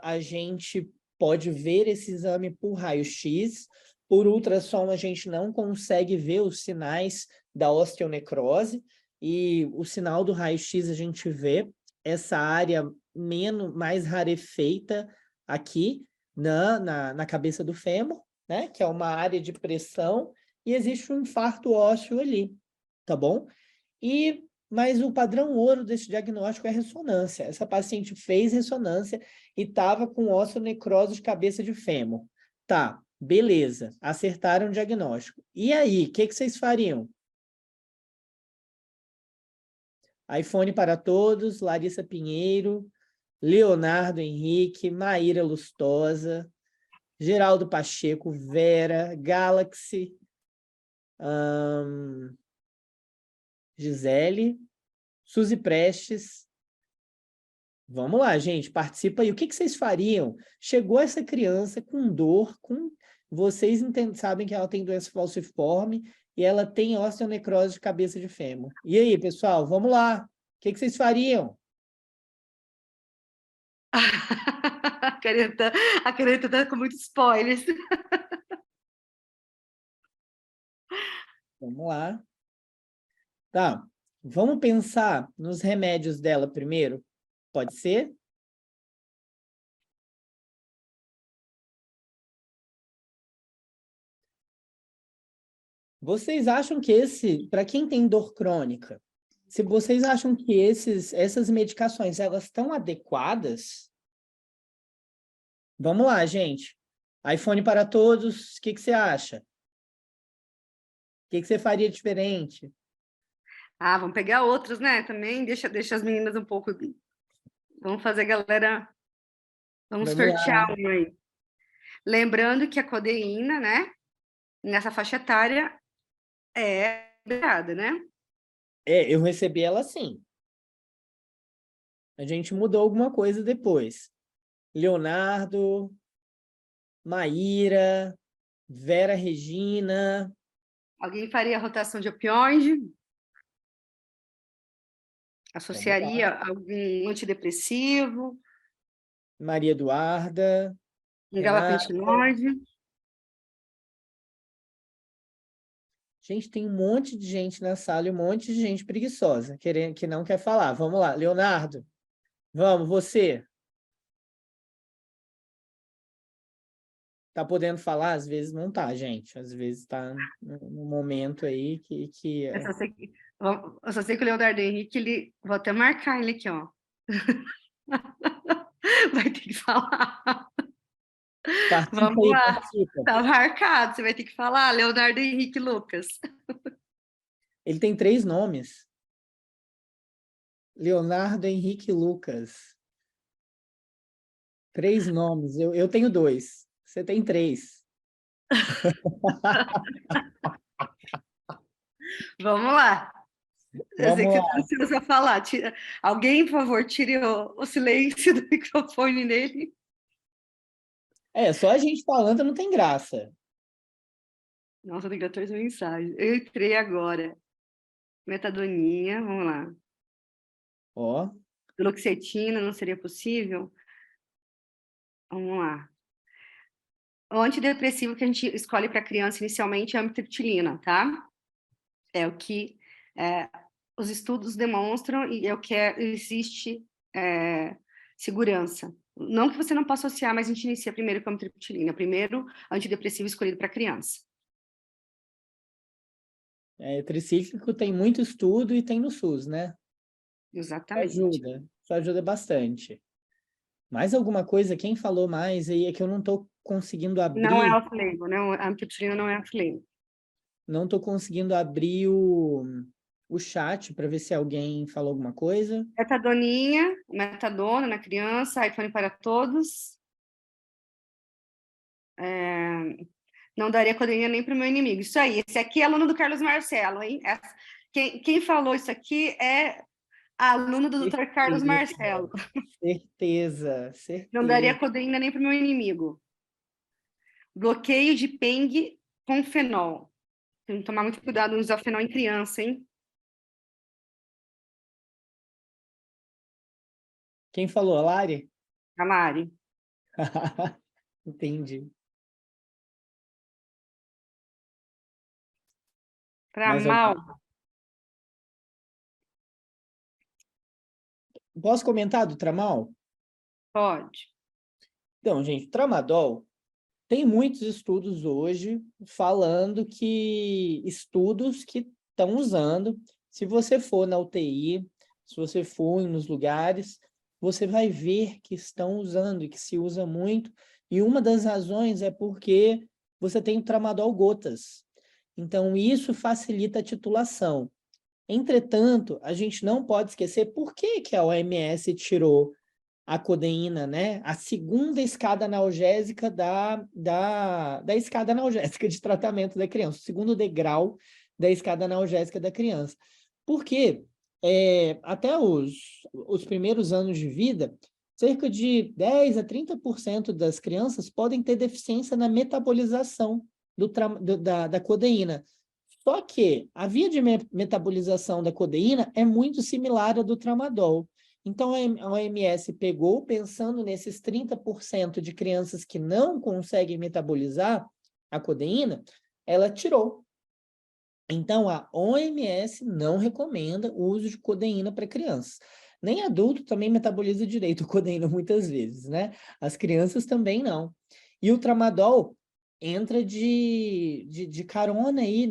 a gente pode ver esse exame por raio-x. Por ultrassom, a gente não consegue ver os sinais da osteonecrose. E o sinal do raio-x a gente vê essa área mais rarefeita aqui na cabeça do fêmur, né? Que é uma área de pressão, e existe um infarto ósseo ali, tá bom? Mas o padrão ouro desse diagnóstico é ressonância. Essa paciente fez ressonância e estava com osteonecrose de cabeça de fêmur. Tá, beleza, acertaram o diagnóstico. E aí, o que vocês fariam? iPhone para todos, Larissa Pinheiro, Leonardo Henrique, Maíra Lustosa, Geraldo Pacheco, Vera, Galaxy, Gisele, Suzy Prestes. Vamos lá, gente, participa aí. O que vocês fariam? Chegou essa criança com dor, vocês sabem que ela tem doença falciforme e ela tem osteonecrose de cabeça de fêmur. E aí, pessoal, vamos lá. O que vocês fariam? A Careta tá com muitos spoilers. Vamos lá. Tá, vamos pensar nos remédios dela primeiro? Pode ser? Vocês acham que para quem tem dor crônica, se vocês acham que essas medicações, elas estão adequadas? Vamos lá, gente. iPhone para todos, o que você acha? O que você faria diferente? Vamos pegar outros, né? Também deixa as meninas um pouco. Vamos fazer a galera. Vamos sortear um aí. Lembrando que a codeína, né? Nessa faixa etária é liberada, né? Eu recebi ela sim. A gente mudou alguma coisa depois. Leonardo, Maíra, Vera Regina. Alguém faria a rotação de opioide? Vamos Associaria lá. algum antidepressivo? Maria Eduarda. Um Renata. gabapentinoide? Gente, tem um monte de gente na sala e um monte de gente preguiçosa, que não quer falar. Vamos lá, Leonardo. Vamos, você. Tá podendo falar? Às vezes não tá, gente. Às vezes tá num momento aí que Eu só sei que o Leonardo Henrique, ele... Vou até marcar ele aqui, ó. Vai ter que falar. participa Vamos aí, lá. participa. Tá marcado, você vai ter que falar. Leonardo Henrique Lucas. Ele tem 3 nomes. Leonardo Henrique Lucas. 3 nomes. Eu tenho 2. Você tem 3. Vamos lá. Eu sei Vamos que lá. você está ansioso a falar. Alguém, por favor, tire o silêncio do microfone dele. Só a gente falando não tem graça. Nossa, tem 14 mensagens. Eu entrei agora. Metadonia, vamos lá. Ó, Duloxetina, não seria possível? Vamos lá. O antidepressivo que a gente escolhe para criança inicialmente é a amitriptilina, tá? É o que os estudos demonstram e é o que existe segurança. Não que você não possa associar, mas a gente inicia primeiro com a amitriptilina. Primeiro antidepressivo escolhido para criança. tricíclico tem muito estudo e tem no SUS, né? Exatamente. Isso ajuda bastante. Mais alguma coisa? Quem falou mais aí? É que eu não estou conseguindo Não é abrir, off-label, né? A amitriptilina não é off-label. não estou conseguindo abrir o chat para ver se alguém falou alguma coisa. Metadoninha, metadona na criança, iPhone para todos. Não daria codeína nem para o meu inimigo. Isso aí, esse aqui é aluno do Carlos Marcelo, hein? Quem falou isso aqui é aluno do Dr. Carlos Marcelo. Certeza, Não daria certeza. codeína nem para o meu inimigo. Bloqueio de PENG com fenol. Tem que tomar muito cuidado no usar fenol em criança, hein? Quem falou? A Lari? A Mari. Entendi. Mais algum? Tramal. Posso comentar do Tramal? Pode. Então, gente, Tramadol tem muitos estudos hoje falando que estudos que estão usando, se você for na UTI, se você for nos lugares, você vai ver que estão usando e que se usa muito. E uma das razões é porque você tem o Tramadol gotas. Então, isso facilita a titulação. Entretanto, a gente não pode esquecer por que que a OMS tirou a codeína, né? A segunda escada analgésica da escada analgésica de tratamento da criança, o segundo degrau da escada analgésica da criança. Porque até os primeiros anos de vida, cerca de 10 a 30% das crianças podem ter deficiência na metabolização da codeína. Só que a via de metabolização da codeína é muito similar à do tramadol. Então, a OMS pegou, pensando nesses 30% de crianças que não conseguem metabolizar a codeína, ela tirou. Então, a OMS não recomenda o uso de codeína para crianças. Nem adulto também metaboliza direito a codeína muitas vezes, né? As crianças também não. E o tramadol entra de carona aí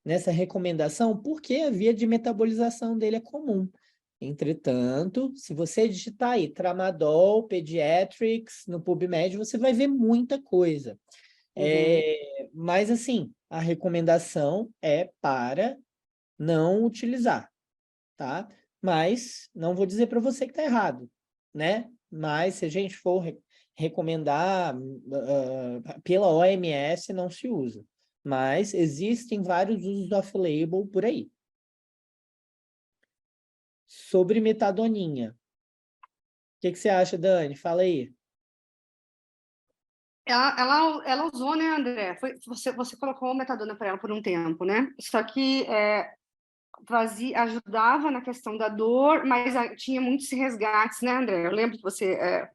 nessa recomendação, porque a via de metabolização dele é comum. Entretanto, se você digitar aí Tramadol, Pediatrics, no PubMed, você vai ver muita coisa. Mas, assim, a recomendação é para não utilizar, tá? Mas não vou dizer para você que está errado, né? Mas se a gente for recomendar pela OMS, não se usa. Mas existem vários usos off-label por aí. Sobre metadoninha. O que você acha, Dani? Fala aí. Ela usou, né, André? Você colocou metadona para ela por um tempo, né? Só que ajudava na questão da dor, mas tinha muitos resgates, né, André? Eu lembro que você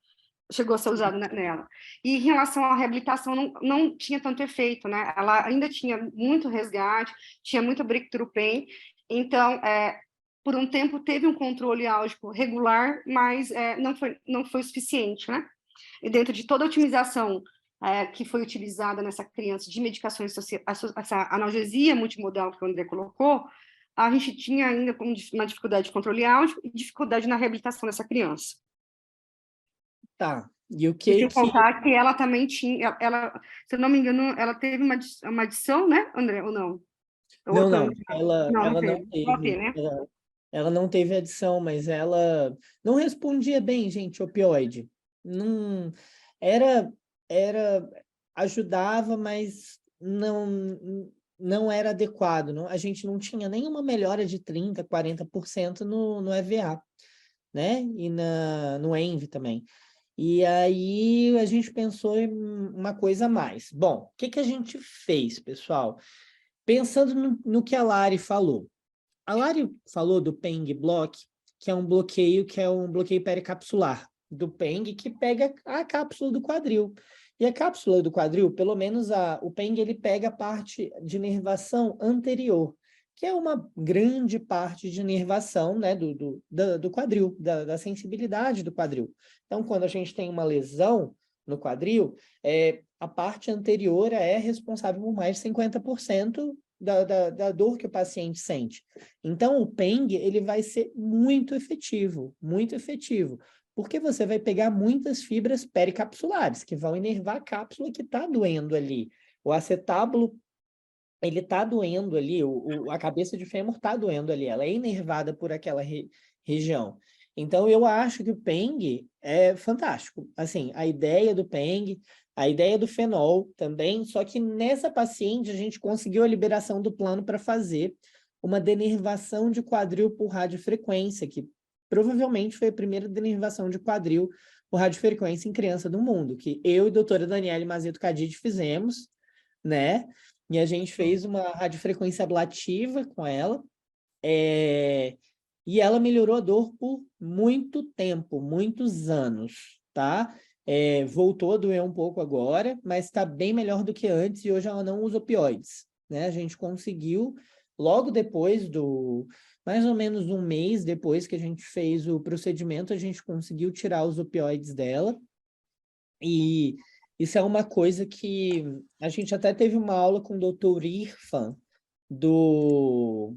chegou a ser usado nela. E em relação à reabilitação, não tinha tanto efeito, né? Ela ainda tinha muito resgate, tinha muito breakthrough pain, então, por um tempo teve um controle álgico regular, mas não foi suficiente, né? E dentro de toda a otimização que foi utilizada nessa criança de medicações, essa analgesia multimodal que o André colocou, a gente tinha ainda uma dificuldade de controle álgico e dificuldade na reabilitação dessa criança. Tá. E o E que sem contar que ela também tinha, se eu não me engano, ela teve uma adição, né, André, ou não? Não, Não, não, ela não não teve. Pode ter, teve, né? ela não teve adição, mas ela não respondia bem, gente, opioide. Não era ajudava, mas não era adequado. Não, a gente não tinha nenhuma melhora de 30, 40% no EVA, né? E no ENVE também. E aí a gente pensou em uma coisa a mais. Bom, o que a gente fez, pessoal? Pensando no que a Lari falou. A Lari falou do PENG Block, que é um bloqueio pericapsular do PENG que pega a cápsula do quadril. E a cápsula do quadril, pelo menos o PENG, ele pega a parte de inervação anterior, que é uma grande parte de inervação, né, do quadril, da sensibilidade do quadril. Então, quando a gente tem uma lesão no quadril, a parte anterior é responsável por mais de 50% da dor que o paciente sente. Então, o PENG, ele vai ser muito efetivo, porque você vai pegar muitas fibras pericapsulares, que vão inervar a cápsula que está doendo ali. O acetábulo, ele está doendo ali, a cabeça de fêmur está doendo ali, ela é inervada por aquela região. Então, eu acho que o PENG é fantástico. Assim, a ideia do PENG, a ideia do fenol também, só que nessa paciente a gente conseguiu a liberação do plano para fazer uma denervação de quadril por radiofrequência, que provavelmente foi a primeira denervação de quadril por radiofrequência em criança do mundo, que eu e a doutora Daniele Mazeto Cadide fizemos, né? E a gente fez uma radiofrequência ablativa com ela, e ela melhorou a dor por muito tempo, muitos anos, tá? Voltou a doer um pouco agora, mas está bem melhor do que antes e hoje ela não usa opioides, né? A gente conseguiu, logo depois mais ou menos um mês depois que a gente fez o procedimento, a gente conseguiu tirar os opioides dela e isso é uma coisa que a gente até teve uma aula com o Dr. Irfan, Dr.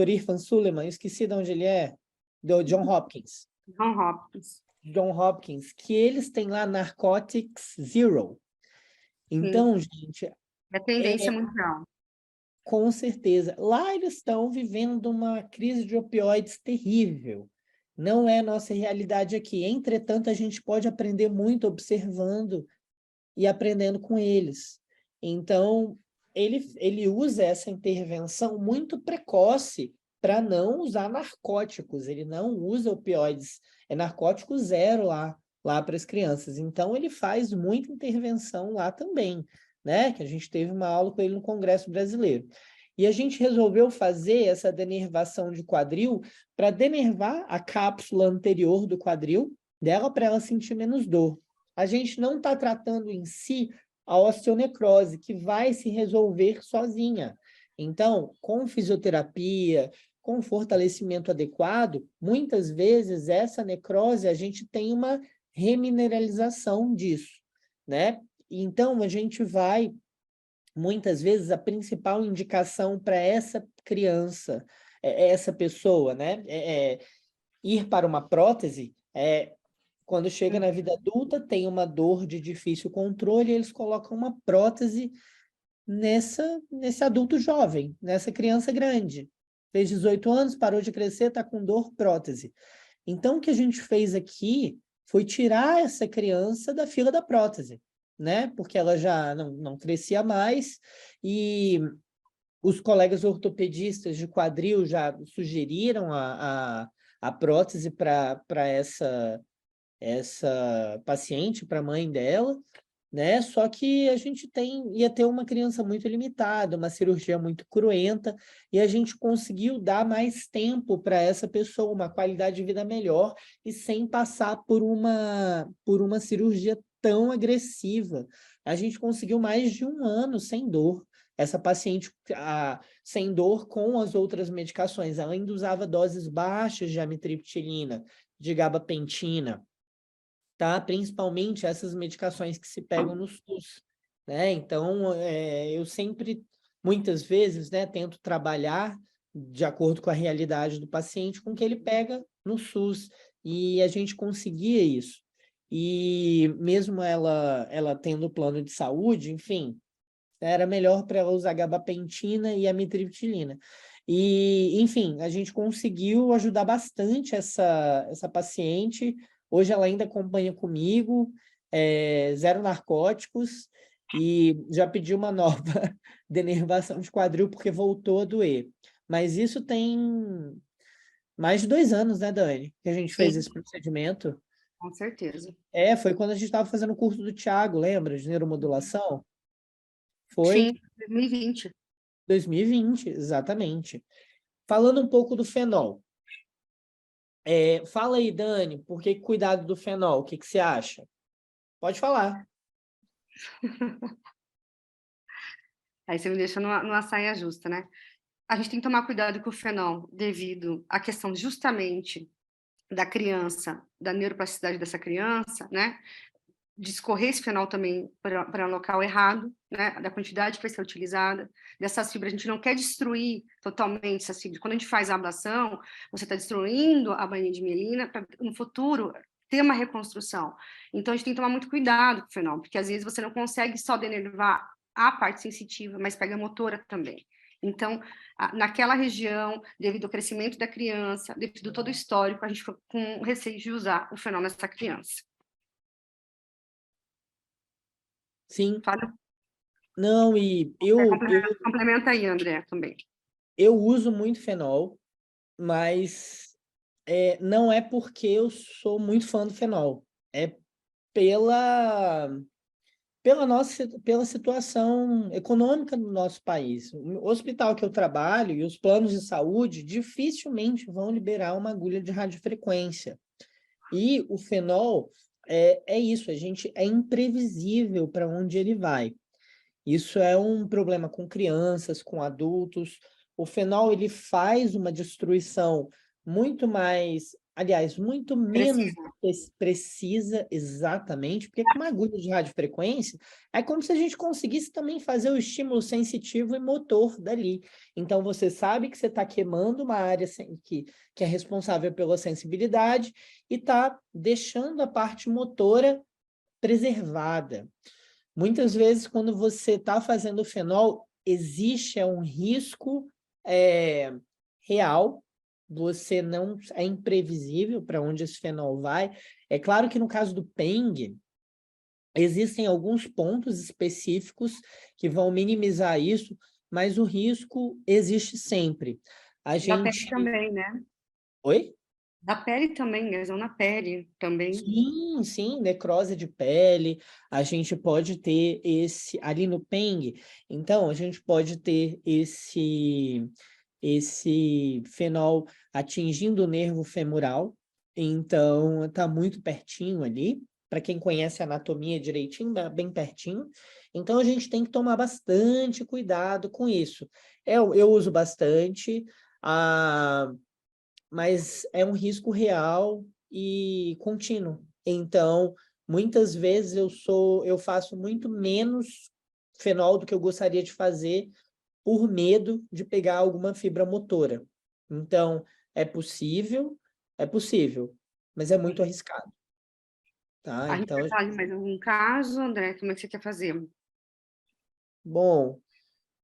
Irfan Suleiman, esqueci de onde ele é, do John Hopkins. John Hopkins, que eles têm lá Narcotics Zero. Então, gente... É tendência mundial. Com certeza. Lá eles estão vivendo uma crise de opioides terrível. Não é nossa realidade aqui. Entretanto, a gente pode aprender muito observando e aprendendo com eles. Então, ele usa essa intervenção muito precoce para não usar narcóticos. Ele não usa opioides. É narcótico zero lá para as crianças. Então, ele faz muita intervenção lá também, né? Que a gente teve uma aula com ele no Congresso Brasileiro. E a gente resolveu fazer essa denervação de quadril para denervar a cápsula anterior do quadril dela para ela sentir menos dor. A gente não está tratando em si a osteonecrose, que vai se resolver sozinha. Então, com fisioterapia, com fortalecimento adequado, muitas vezes essa necrose a gente tem uma remineralização disso, né? Então, a gente vai, muitas vezes, a principal indicação para essa criança, essa pessoa, né? Ir para uma prótese, quando chega na vida adulta, tem uma dor de difícil controle, eles colocam uma prótese nesse adulto jovem, nessa criança grande. Fez 18 anos, parou de crescer, está com dor, prótese. Então, o que a gente fez aqui foi tirar essa criança da fila da prótese, né? Porque ela já não crescia mais e os colegas ortopedistas de quadril já sugeriram a prótese para essa paciente para a mãe dela, né? Só que a gente ia ter uma criança muito limitada, uma cirurgia muito cruenta, e a gente conseguiu dar mais tempo para essa pessoa, uma qualidade de vida melhor, e sem passar por uma cirurgia tão agressiva. A gente conseguiu mais de 1 ano sem dor. Essa paciente sem dor com as outras medicações. Ela ainda usava doses baixas de amitriptilina, de gabapentina, tá? Principalmente essas medicações que se pegam no SUS, né? Então, eu sempre, muitas vezes, né, tento trabalhar de acordo com a realidade do paciente, com o que ele pega no SUS, e a gente conseguia isso. E mesmo ela tendo plano de saúde, enfim, era melhor para ela usar gabapentina e amitriptilina. E, enfim, a gente conseguiu ajudar bastante essa paciente. Hoje ela ainda acompanha comigo, zero narcóticos, e já pediu uma nova denervação de quadril porque voltou a doer. Mas isso tem mais de 2 anos, né, Dani, que a gente fez Sim, esse procedimento. com certeza. Foi quando a gente estava fazendo o curso do Thiago, lembra? De neuromodulação? Foi Sim, 2020. 2020, exatamente. Falando um pouco do fenol. Fala aí, Dani, por que cuidado do fenol? O que você acha? Pode falar. Aí você me deixa numa saia justa, né? A gente tem que tomar cuidado com o fenol, devido à questão justamente da criança, da neuroplasticidade dessa criança, né? De escorrer esse fenol também para um local errado, né? Da quantidade que vai ser utilizada, dessas fibras. A gente não quer destruir totalmente essas fibras. Quando a gente faz a ablação, você está destruindo a bainha de mielina para, no futuro, ter uma reconstrução. Então, a gente tem que tomar muito cuidado com o fenol, porque às vezes você não consegue só denervar a parte sensitiva, mas pega a motora também. Então, naquela região, devido ao crescimento da criança, devido a todo o histórico, a gente ficou com receio de usar o fenol nessa criança. Sim. Fala. Não, e Complementa aí, André, também. eu uso muito fenol, mas não é porque eu sou muito fã do fenol. É pela situação econômica do nosso país. O hospital que eu trabalho e os planos de saúde dificilmente vão liberar uma agulha de radiofrequência. E o fenol é isso, a gente é imprevisível para onde ele vai. Isso é um problema com crianças, com adultos. O fenol ele faz uma destruição muito mais, aliás, muito menos precisa exatamente, porque com uma agulha de radiofrequência é como se a gente conseguisse também fazer o estímulo sensitivo e motor dali. Então você sabe que você está queimando uma área que é responsável pela sensibilidade e está deixando a parte motora preservada. Muitas vezes, quando você está fazendo o fenol, existe um risco real, você não é imprevisível para onde esse fenol vai. É claro que no caso do PENG, existem alguns pontos específicos que vão minimizar isso, mas o risco existe sempre. Da pele também, né? Oi? Da pele também, lesão na pele também. Sim, necrose de pele, a gente pode ter ali no PENG, então a gente pode ter esse fenol atingindo o nervo femoral, então tá muito pertinho ali, para quem conhece a anatomia direitinho, bem pertinho, então a gente tem que tomar bastante cuidado com isso. Eu uso bastante, mas é um risco real e contínuo. Então, muitas vezes eu faço muito menos fenol do que eu gostaria de fazer por medo de pegar alguma fibra motora. Então, é possível, mas é muito arriscado. Tá? A gente Então, vai falar de mais algum caso, André? Como é que você quer fazer? bom,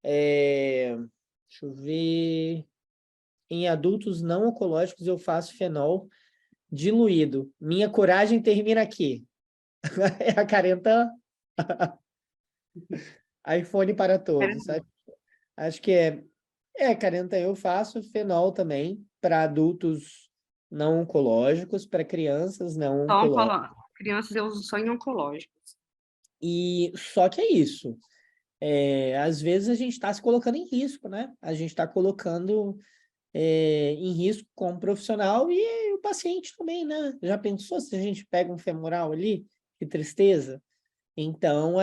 deixa eu ver. Em adultos não oncológicos, eu faço fenol diluído. Minha coragem termina aqui. É a Carenta iPhone para todos. Acho que Carenta, eu faço fenol também para adultos não oncológicos para crianças não oncológicas. Crianças eu uso só em oncológico. E só que é isso. Às vezes a gente está se colocando em risco, né? A gente está colocando em risco como profissional e o paciente também, né? Já pensou se a gente pega um femoral ali? Que tristeza. Então,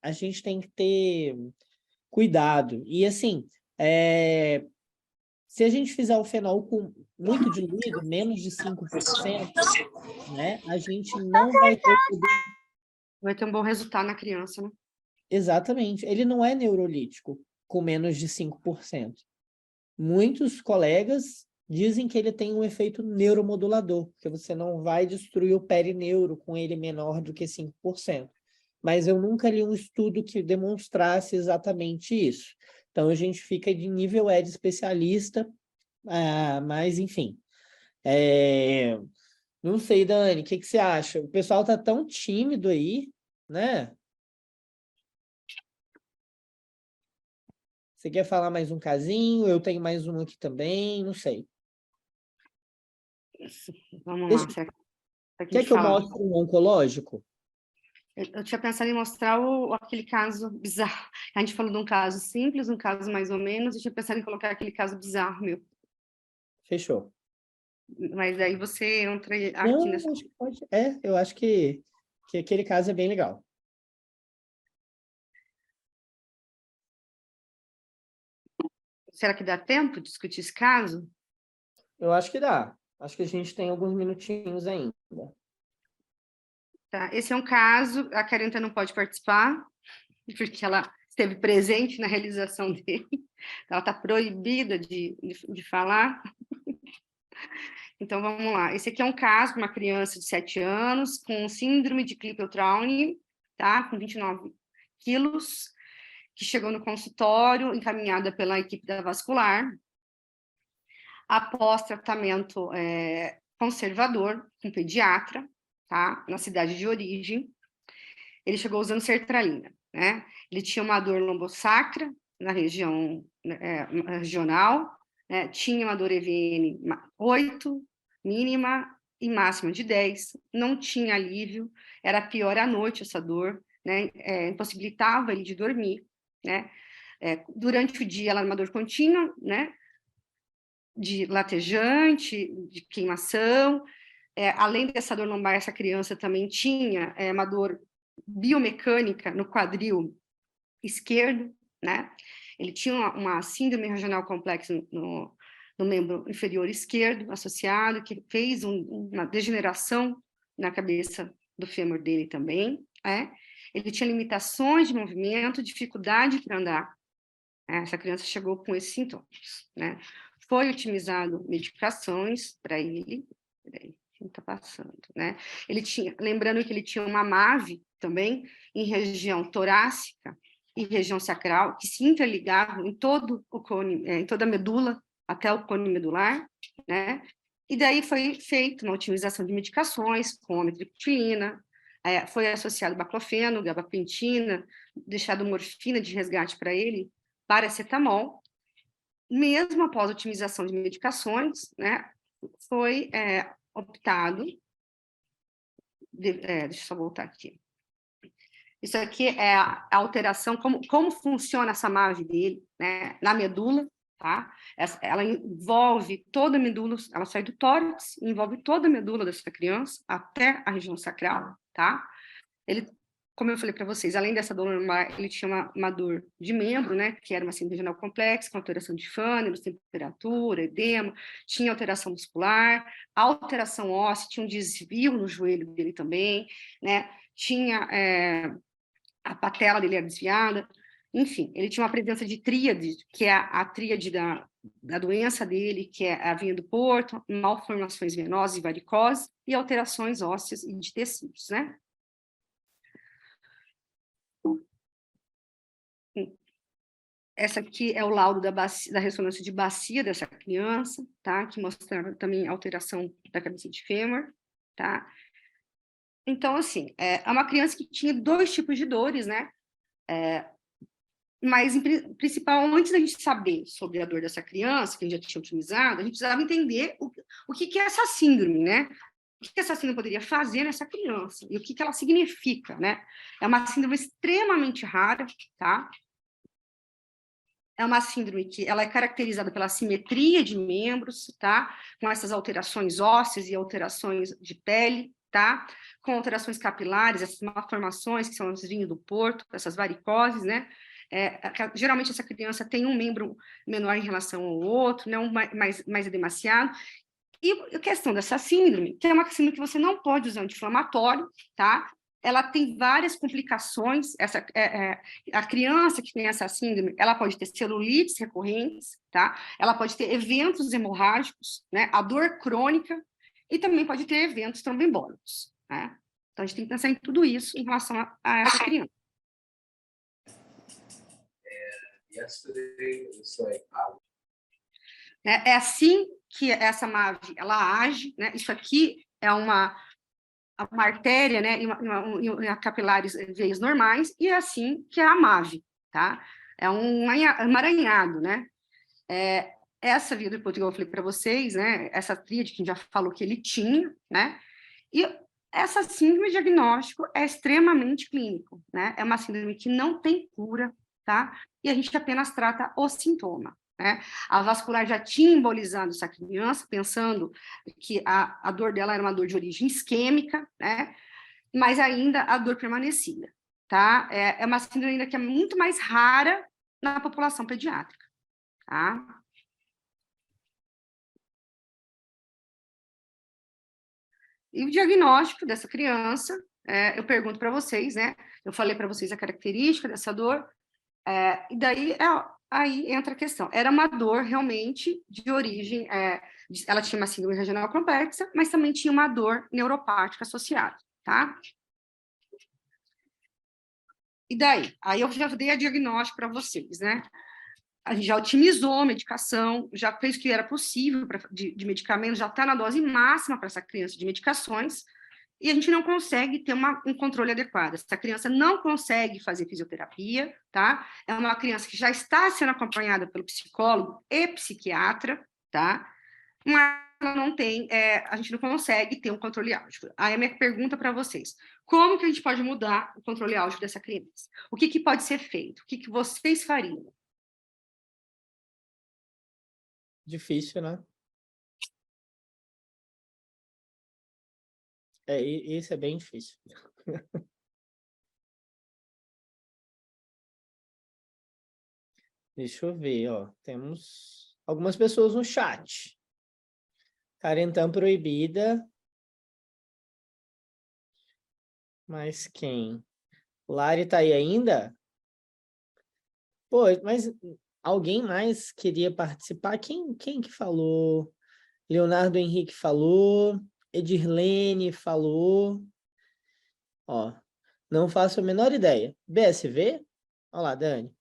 a gente tem que ter cuidado. E assim, se a gente fizer o fenol com muito diluído, menos de 5%, né? A gente não vai ter... Vai ter um bom resultado na criança, né? Exatamente. Ele não é neurolítico com menos de 5%. Muitos colegas dizem que ele tem um efeito neuromodulador, porque você não vai destruir o perineuro com ele menor do que 5%. Mas eu nunca li um estudo que demonstrasse exatamente isso. Então, a gente fica de nível de especialista, mas enfim. Não sei, Dani, o que você acha? O pessoal está tão tímido aí, né? Você quer falar mais um casinho? Eu tenho mais um aqui também, não sei. Vamos lá. Será que Quer que eu mostre um oncológico? Eu tinha pensado em mostrar aquele caso bizarro. A gente falou de um caso simples, um caso mais ou menos. Eu tinha pensado em colocar aquele caso bizarro, meu. Fechou. Mas aí você entra Não, aqui nessa... acho que pode. Eu acho que aquele caso é bem legal. Será que dá tempo de discutir esse caso? Eu acho que dá. Acho que a gente tem alguns minutinhos ainda. Tá. Esse é um caso, a Carenta não pode participar, porque ela esteve presente na realização dele. Ela está proibida de falar. Então, vamos lá. Esse aqui é um caso de uma criança de 7 anos com síndrome de Klippel-Trenaunay, tá? Com 29 quilos, que chegou no consultório, encaminhada pela equipe da vascular, após tratamento conservador com pediatra, tá? Na cidade de origem. Ele chegou usando sertralina, né? Ele tinha uma dor lombosacra na região regional, né? Tinha uma dor EVN 8, mínima e máxima de 10, não tinha alívio, era pior à noite essa dor, né? Impossibilitava ele de dormir, né? Durante o dia ela era uma dor contínua, né? De latejante, de queimação. Além dessa dor lombar, essa criança também tinha uma dor biomecânica no quadril esquerdo, né? Ele tinha uma síndrome regional complexa no membro inferior esquerdo associado, que fez uma degeneração na cabeça do fêmur dele também, né? Ele tinha limitações de movimento, dificuldade para andar. Essa criança chegou com esses sintomas, né? Foi utilizado medicações para ele, não está passando, né? Ele tinha, lembrando que ele tinha uma MAVE também em região torácica e região sacral, que se interligavam em todo o cone, em toda a medula, até o cone medular, né? E daí foi feita uma otimização de medicações, com amitriptilina, foi associado baclofeno, gabapentina, deixado morfina de resgate para ele, paracetamol. Mesmo após a otimização de medicações, né, foi optado... deixa eu só voltar aqui. Isso aqui é a alteração, como funciona essa MAVE dele, né, na medula, tá? Ela envolve toda a medula, ela sai do tórax, envolve toda a medula dessa criança, até a região sacral, tá? Ele, como eu falei para vocês, além dessa dor lombar, ele tinha uma dor de membro, né, que era uma síndrome regional complexa, com alteração de fâneros, temperatura, edema, tinha alteração muscular, alteração óssea, tinha um desvio no joelho dele também, né, tinha a patela dele era desviada, enfim, ele tinha uma presença de tríade, que é a tríade da doença dele, que é a vinha do porto, malformações venosas e varicose, e alterações ósseas e de tecidos, né? Essa aqui é o laudo da ressonância de bacia dessa criança, tá? Que mostra também alteração da cabeça de fêmur, tá? Então, assim, é uma criança que tinha 2 tipos de dores, né? Mas, em principal, antes da gente saber sobre a dor dessa criança, que a gente já tinha otimizado, a gente precisava entender o que é essa síndrome, né? O que essa síndrome poderia fazer nessa criança e o que ela significa, né? É uma síndrome extremamente rara, tá? É uma síndrome que ela é caracterizada pela simetria de membros, tá? Com essas alterações ósseas e alterações de pele, tá? Com alterações capilares, essas malformações que são os vinhos do Porto, essas varicoses, né? Geralmente essa criança tem um membro menor em relação ao outro, né? Um mais edemaciado. E a questão dessa síndrome, que é uma síndrome que você não pode usar anti-inflamatório, tá? Ela tem várias complicações. A criança que tem essa síndrome, ela pode ter celulites recorrentes, tá? Ela pode ter eventos hemorrágicos, né? A dor crônica e também pode ter eventos tromboembólicos, né? Então, a gente tem que pensar em tudo isso em relação a essa criança. É assim que essa MAVE, ela age, né? Isso aqui é uma artéria, né, e capilares veias normais, e é assim que é a MAVE, tá? É um emaranhado, né? Essa via do Portugal eu falei para vocês, né? Essa tríade que a gente já falou que ele tinha, né? E essa síndrome diagnóstico é extremamente clínico, né? É uma síndrome que não tem cura, tá? E a gente apenas trata o sintoma, né? A vascular já tinha embolizado essa criança, pensando que a dor dela era uma dor de origem isquêmica, né? Mas ainda a dor permanecia, tá? É uma síndrome ainda que é muito mais rara na população pediátrica, tá? E o diagnóstico dessa criança, eu pergunto para vocês, né? Eu falei para vocês a característica dessa dor, e daí aí entra a questão. Era uma dor realmente de origem, ela tinha uma síndrome regional complexa, mas também tinha uma dor neuropática associada, tá? E daí? Aí eu já dei a diagnóstico para vocês, né? A gente já otimizou a medicação, já fez o que era possível de medicamentos, já está na dose máxima para essa criança de medicações, e a gente não consegue ter um controle adequado. Essa criança não consegue fazer fisioterapia, tá? É uma criança que já está sendo acompanhada pelo psicólogo e psiquiatra, tá? Mas ela não tem, a gente não consegue ter um controle álgico. Aí a minha pergunta para vocês, como que a gente pode mudar o controle álgico dessa criança? O que pode ser feito? O que vocês fariam? Difícil, né? Isso é bem difícil. Deixa eu ver, ó. Temos algumas pessoas no chat. Quarentã proibida. Mas quem? Lari tá aí ainda? Pô, mas alguém mais queria participar? Quem que falou? Leonardo Henrique falou. Edirlene falou. Ó, não faço a menor ideia. BSV? Olha lá, Dani.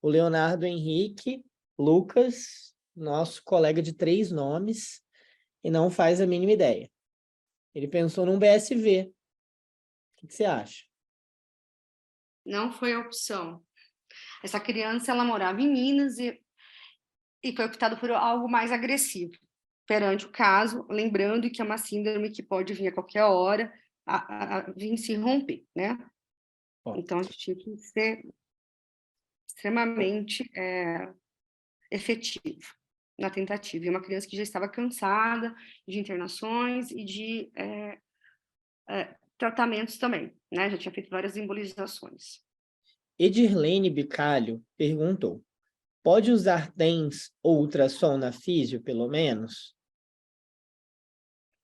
O Leonardo Henrique, Lucas, nosso colega de 3 nomes, e não faz a mínima ideia. Ele pensou num BSV. O que você acha? Não foi a opção. Essa criança, ela morava em Minas e foi optado por algo mais agressivo perante o caso, lembrando que é uma síndrome que pode vir a qualquer hora, vir se romper, né? Bom. Então, a gente tinha que ser extremamente efetivo na tentativa. E uma criança que já estava cansada de internações e de tratamentos também, né? Já tinha feito várias embolizações. Edirlene Bicalho perguntou: pode usar TENS ou ultrassom na físio, pelo menos?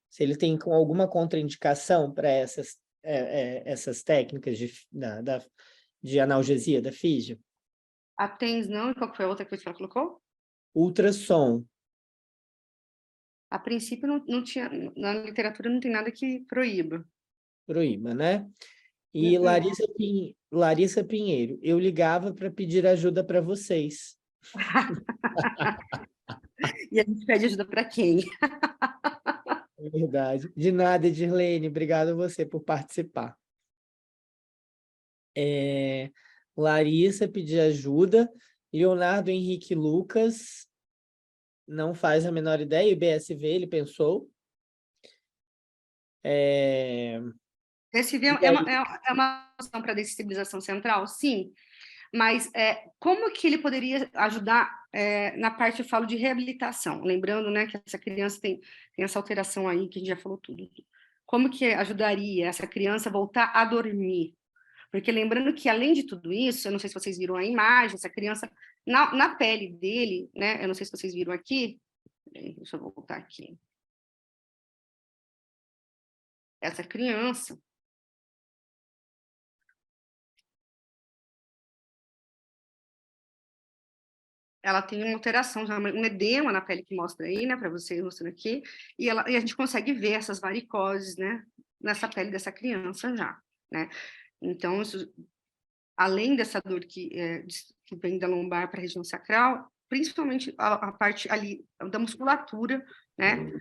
Se ele tem alguma contraindicação para essas técnicas de analgesia da físio? A TENS não, e qual foi a outra coisa que ela colocou? Ultrassom. A princípio, não tinha, na literatura não tem nada que proíba. Proíba, né? E Larissa Pinheiro, eu ligava para pedir ajuda para vocês. E a gente pede ajuda para quem? É verdade. De nada, Edirlene. Obrigado a você por participar. Larissa pedir ajuda. Leonardo Henrique Lucas não faz a menor ideia. E BSV, ele pensou. PSV é uma opção para desestabilização central? Sim. Mas como que ele poderia ajudar na parte, eu falo, de reabilitação? Lembrando, né, que essa criança tem essa alteração aí, que a gente já falou tudo. Como que ajudaria essa criança a voltar a dormir? Porque lembrando que, além de tudo isso, eu não sei se vocês viram a imagem, essa criança, na pele dele, né, eu não sei se vocês viram aqui, deixa eu voltar aqui. Essa criança, ela tem uma alteração, um edema na pele que mostra aí, né, para vocês mostrando aqui, e a gente consegue ver essas varicoses, né, nessa pele dessa criança já, né. Então, isso, além dessa dor que vem da lombar para a região sacral, principalmente a parte ali da musculatura, né,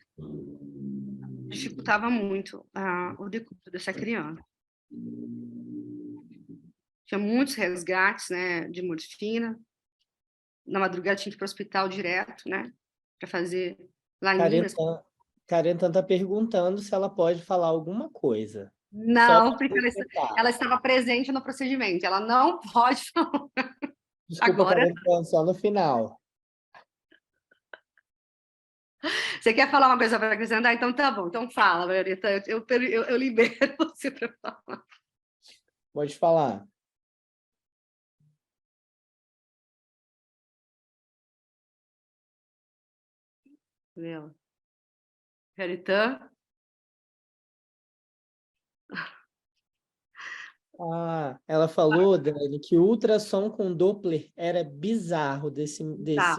dificultava muito o decúbito dessa criança. Tinha muitos resgates, né, de morfina. Na madrugada tinha que ir para o hospital direto, né, para fazer laminas. Karen está perguntando se ela pode falar alguma coisa. Não, porque ela estava presente no procedimento. Ela não pode falar. Desculpa, Agora, Karen, só no final. você quer falar uma coisa para acrescentar? Então tá bom. Então fala, Margarita. Eu libero você para falar. Pode falar. Margarita? Ela falou, Dani, que o ultrassom com Doppler era bizarro desse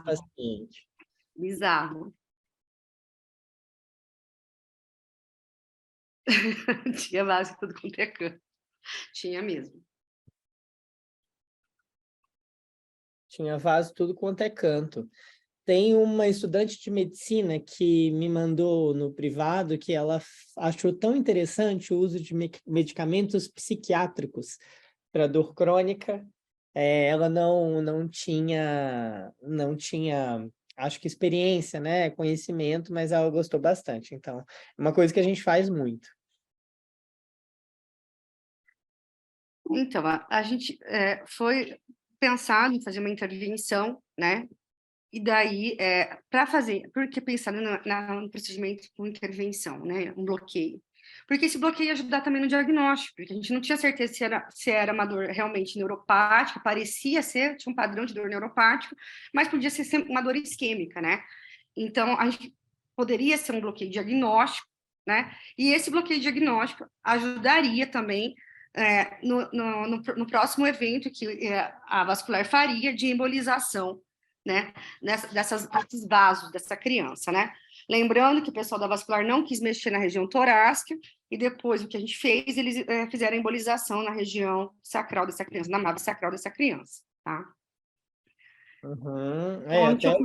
paciente. Bizarro. Tinha vaso tudo quanto é canto. Tinha mesmo. Tinha vaso tudo quanto é canto. Tem uma estudante de medicina que me mandou no privado que ela achou tão interessante o uso de medicamentos psiquiátricos para dor crônica. Ela não tinha, acho que experiência, né, conhecimento, mas ela gostou bastante. Então, é uma coisa que a gente faz muito. Então, a gente foi pensado em fazer uma intervenção, né? E daí, para fazer, porque pensando no procedimento com intervenção, né? Um bloqueio. Porque esse bloqueio ia ajudar também no diagnóstico, porque a gente não tinha certeza se era uma dor realmente neuropática, parecia ser, tinha um padrão de dor neuropático, mas podia ser uma dor isquêmica, né? Então, a gente poderia ser um bloqueio diagnóstico, né? E esse bloqueio diagnóstico ajudaria também no próximo evento que a vascular faria de embolização, né, desses vasos dessa criança, né? Lembrando que o pessoal da vascular não quis mexer na região torácica e depois o que a gente fez, eles fizeram a embolização na região sacral dessa criança, na nave sacral dessa criança, tá? Uhum. Até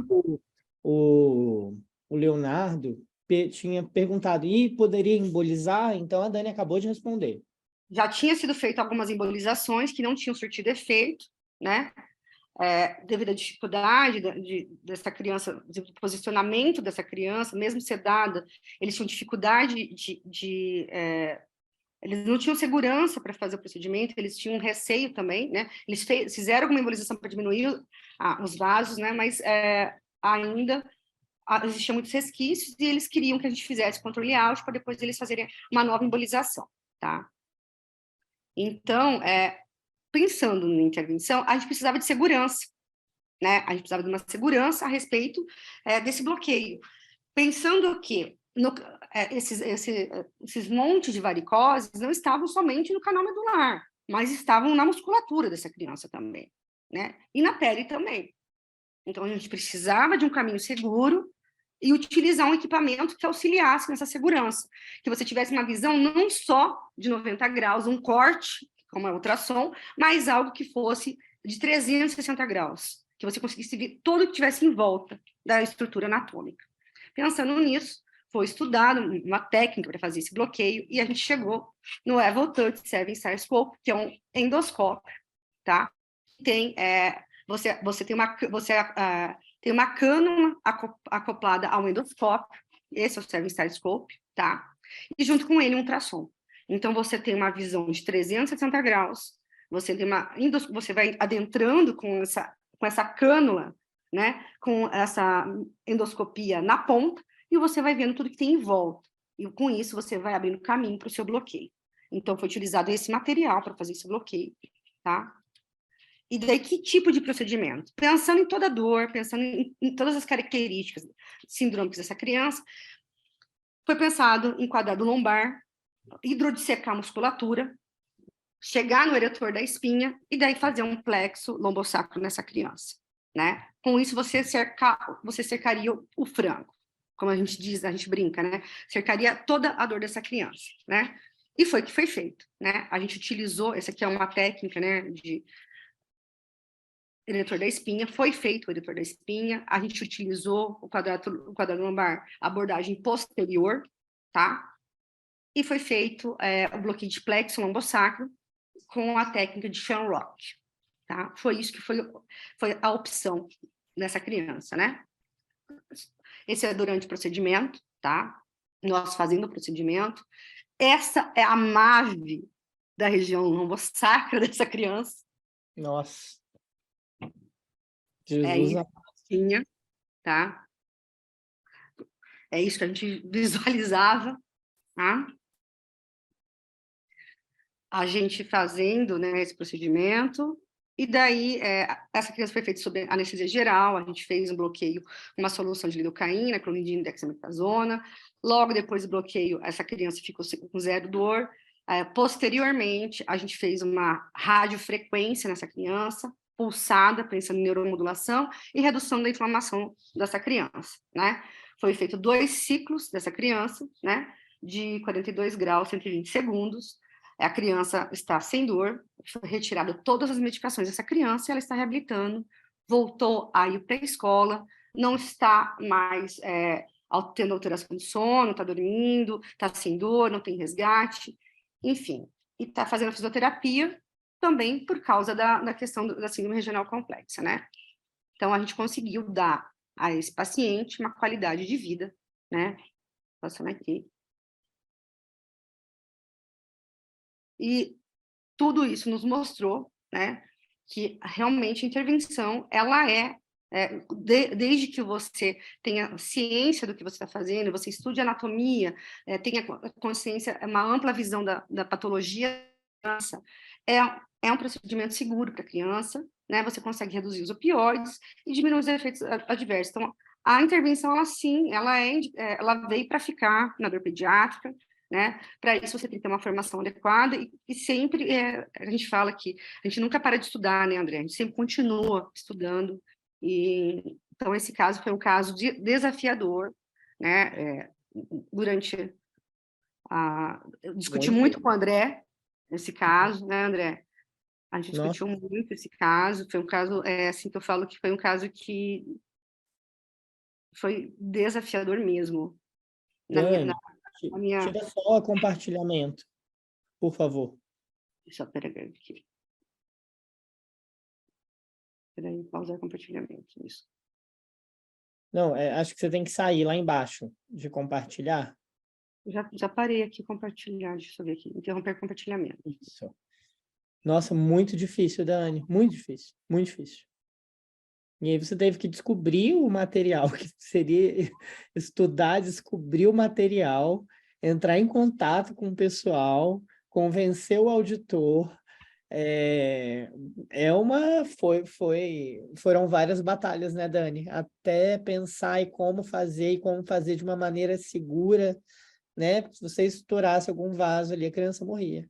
o Leonardo tinha perguntado, e poderia embolizar? Então a Dani acabou de responder. Já tinha sido feito algumas embolizações que não tinham surtido efeito, né? Devido à dificuldade dessa criança, do posicionamento dessa criança, mesmo sedada, eles tinham dificuldade eles não tinham segurança para fazer o procedimento, eles tinham receio também, né? Eles fizeram alguma embolização para diminuir os vasos, né? Mas ainda existiam muitos resquícios e eles queriam que a gente fizesse controle álgico para depois eles fazerem uma nova embolização, tá? Então, pensando na intervenção, a gente precisava de segurança, né? A gente precisava de uma segurança a respeito desse bloqueio. Pensando que esses montes de varicoses não estavam somente no canal medular, mas estavam na musculatura dessa criança também, né? E na pele também. Então, a gente precisava de um caminho seguro e utilizar um equipamento que auxiliasse nessa segurança, que você tivesse uma visão não só de 90 graus, um corte, como é o ultrassom, mas algo que fosse de 360 graus, que você conseguisse ver tudo que tivesse em volta da estrutura anatômica. Pensando nisso, foi estudado uma técnica para fazer esse bloqueio e a gente chegou no Evo 37 Cystoscope, que é um endoscópio, tá? tem você tem uma cânula acoplada ao endoscópio, esse é o Seven Stethoscope, tá? E junto com ele um ultrassom. Então você tem uma visão de 360 graus, você vai adentrando com essa cânula, né? Com essa endoscopia na ponta, e você vai vendo tudo que tem em volta. E com isso você vai abrindo caminho para o seu bloqueio. Então foi utilizado esse material para fazer esse bloqueio, tá? E daí, que tipo de procedimento? Pensando em toda a dor, pensando em todas as características sindrômicas dessa criança, foi pensado em quadrado lombar, hidrodissecar a musculatura, chegar no eretor da espinha e daí fazer um plexo lombosacro nessa criança, né? Com isso, você cercaria o frango, como a gente diz, a gente brinca, né? Cercaria toda a dor dessa criança, né? E foi o que foi feito, né? A gente utilizou, essa aqui é uma técnica, né, de eretor da espinha, foi feito o eretor da espinha, a gente utilizou o quadrado lombar, abordagem posterior, tá? E foi feito o bloqueio de plexo lombosacro com a técnica de Shamrock, tá? Foi isso que foi a opção dessa criança, né? Esse é durante o procedimento, tá? Nós fazendo o procedimento. Essa é a MAVE da região lombosacra dessa criança. Nossa. É Jesus. isso, tá? É isso que a gente visualizava, tá? A gente fazendo, né, esse procedimento, e daí essa criança foi feita sob anestesia geral, a gente fez um bloqueio, uma solução de lidocaína, clonidina e dexametasona, logo depois do bloqueio, essa criança ficou com zero dor, posteriormente, a gente fez uma radiofrequência nessa criança, pulsada, pensando em neuromodulação e redução da inflamação dessa criança, né? Foi feito 2 ciclos dessa criança, né, de 42 graus, 120 segundos, a criança está sem dor, foi retirada todas as medicações dessa criança, ela está reabilitando, voltou a ir para a escola, não está mais tendo alteração de sono, está dormindo, está sem dor, não tem resgate, enfim. E está fazendo fisioterapia também por causa da questão da síndrome regional complexa, né? Então, a gente conseguiu dar a esse paciente uma qualidade de vida, né? Passando aqui. E tudo isso nos mostrou, né, que realmente a intervenção, ela desde que você tenha ciência do que você está fazendo, você estude anatomia, tenha consciência, uma ampla visão da patologia da criança, é um procedimento seguro para a criança, né, você consegue reduzir os opioides e diminuir os efeitos adversos. Então, a intervenção, ela sim, ela veio para ficar na dor pediátrica, né? Para isso você tem que ter uma formação adequada e sempre a gente fala que a gente nunca para de estudar, né, André? A gente sempre continua estudando e então esse caso foi um caso desafiador, né? Durante eu discuti muito com o André esse caso, né, André? A gente discutiu muito esse caso, foi um caso assim que eu falo que foi um caso que foi desafiador mesmo. Dani, tira só o compartilhamento, por favor. Deixa eu pegar aqui. Peraí, pausar compartilhamento, isso. Não, acho que você tem que sair lá embaixo de compartilhar. Já parei aqui compartilhar, deixa eu ver aqui, interromper compartilhamento. Isso. Nossa, muito difícil, Dani, muito difícil, muito difícil. E aí você teve que descobrir o material, que seria estudar, descobrir o material, entrar em contato com o pessoal, convencer o auditor. Foram várias batalhas, né, Dani? Até pensar em como fazer de uma maneira segura, né? Se você estourasse algum vaso ali, a criança morria.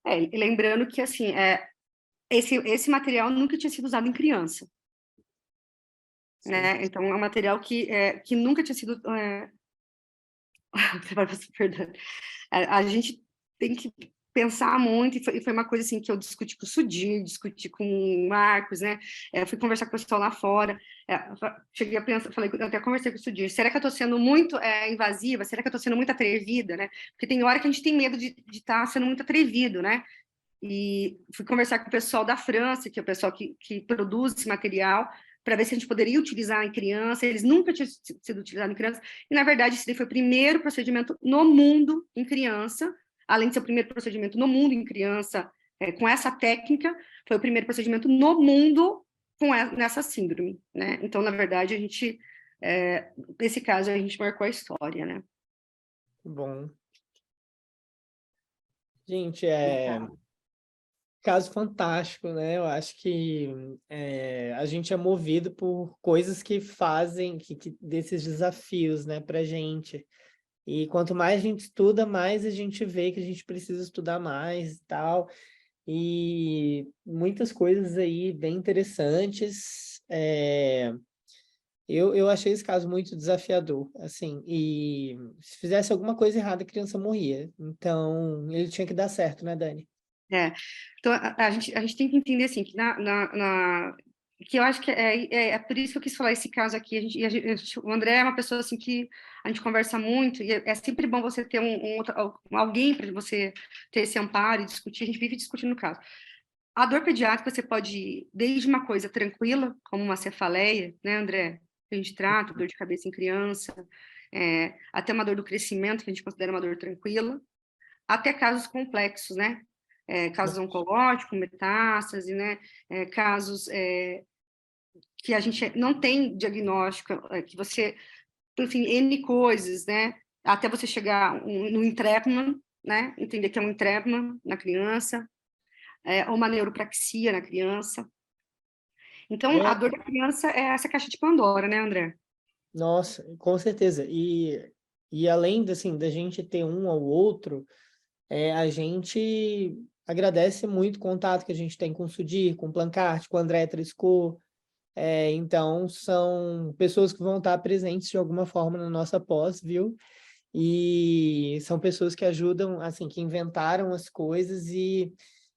E lembrando que, assim, esse material nunca tinha sido usado em criança. Né? Então, é um material que nunca tinha sido... Perdão. A gente tem que pensar muito, e foi uma coisa assim que eu discuti com o Sudir, discuti com o Marcos, né? Fui conversar com o pessoal lá fora, cheguei a pensar, até conversei com o Sudir, será que eu estou sendo muito invasiva? Será que eu estou sendo muito atrevida, né? Porque tem hora que a gente tem medo de estar sendo muito atrevido, né? e fui conversar com o pessoal da França, que é o pessoal que produz esse material, para ver se a gente poderia utilizar em criança. Eles nunca tinham sido utilizados em criança, e, na verdade, esse foi o primeiro procedimento no mundo em criança, além de ser o primeiro procedimento no mundo em criança, com essa técnica, foi o primeiro procedimento no mundo nessa síndrome, né? Então, na verdade, a gente, nesse caso, a gente marcou a história, né? Bom. Gente, caso fantástico, né? Eu acho que a gente é movido por coisas que fazem desses desafios, né, para gente. E quanto mais a gente estuda, mais a gente vê que a gente precisa estudar mais e tal. E muitas coisas aí bem interessantes. Eu achei esse caso muito desafiador, assim, e se fizesse alguma coisa errada, a criança morria. Então, ele tinha que dar certo, né, Dani? Então, a gente tem que entender, assim, que que eu acho que é por isso que eu quis falar esse caso aqui. O André é uma pessoa, assim, que a gente conversa muito, e é sempre bom você ter alguém para você ter esse amparo e discutir. A gente vive discutindo o caso. A dor pediátrica, você pode ir desde uma coisa tranquila, como uma cefaleia, né, André? Que a gente trata, dor de cabeça em criança, até uma dor do crescimento, que a gente considera uma dor tranquila, até casos complexos, né? Casos oncológicos, metástase, né? Casos que a gente não tem diagnóstico, que você, enfim, N coisas, né? Até você chegar no entrépment, né? Entender que é um entrépment na criança, ou uma neuropraxia na criança. Então, a dor da criança é essa caixa de Pandora, né, André? Nossa, com certeza. E além assim, da gente ter um ao outro, a gente agradece muito o contato que a gente tem com o Sudir, com o Plancart, com o André Triscot. Então, são pessoas que vão estar presentes de alguma forma na nossa pós, viu? E são pessoas que ajudam, assim, que inventaram as coisas e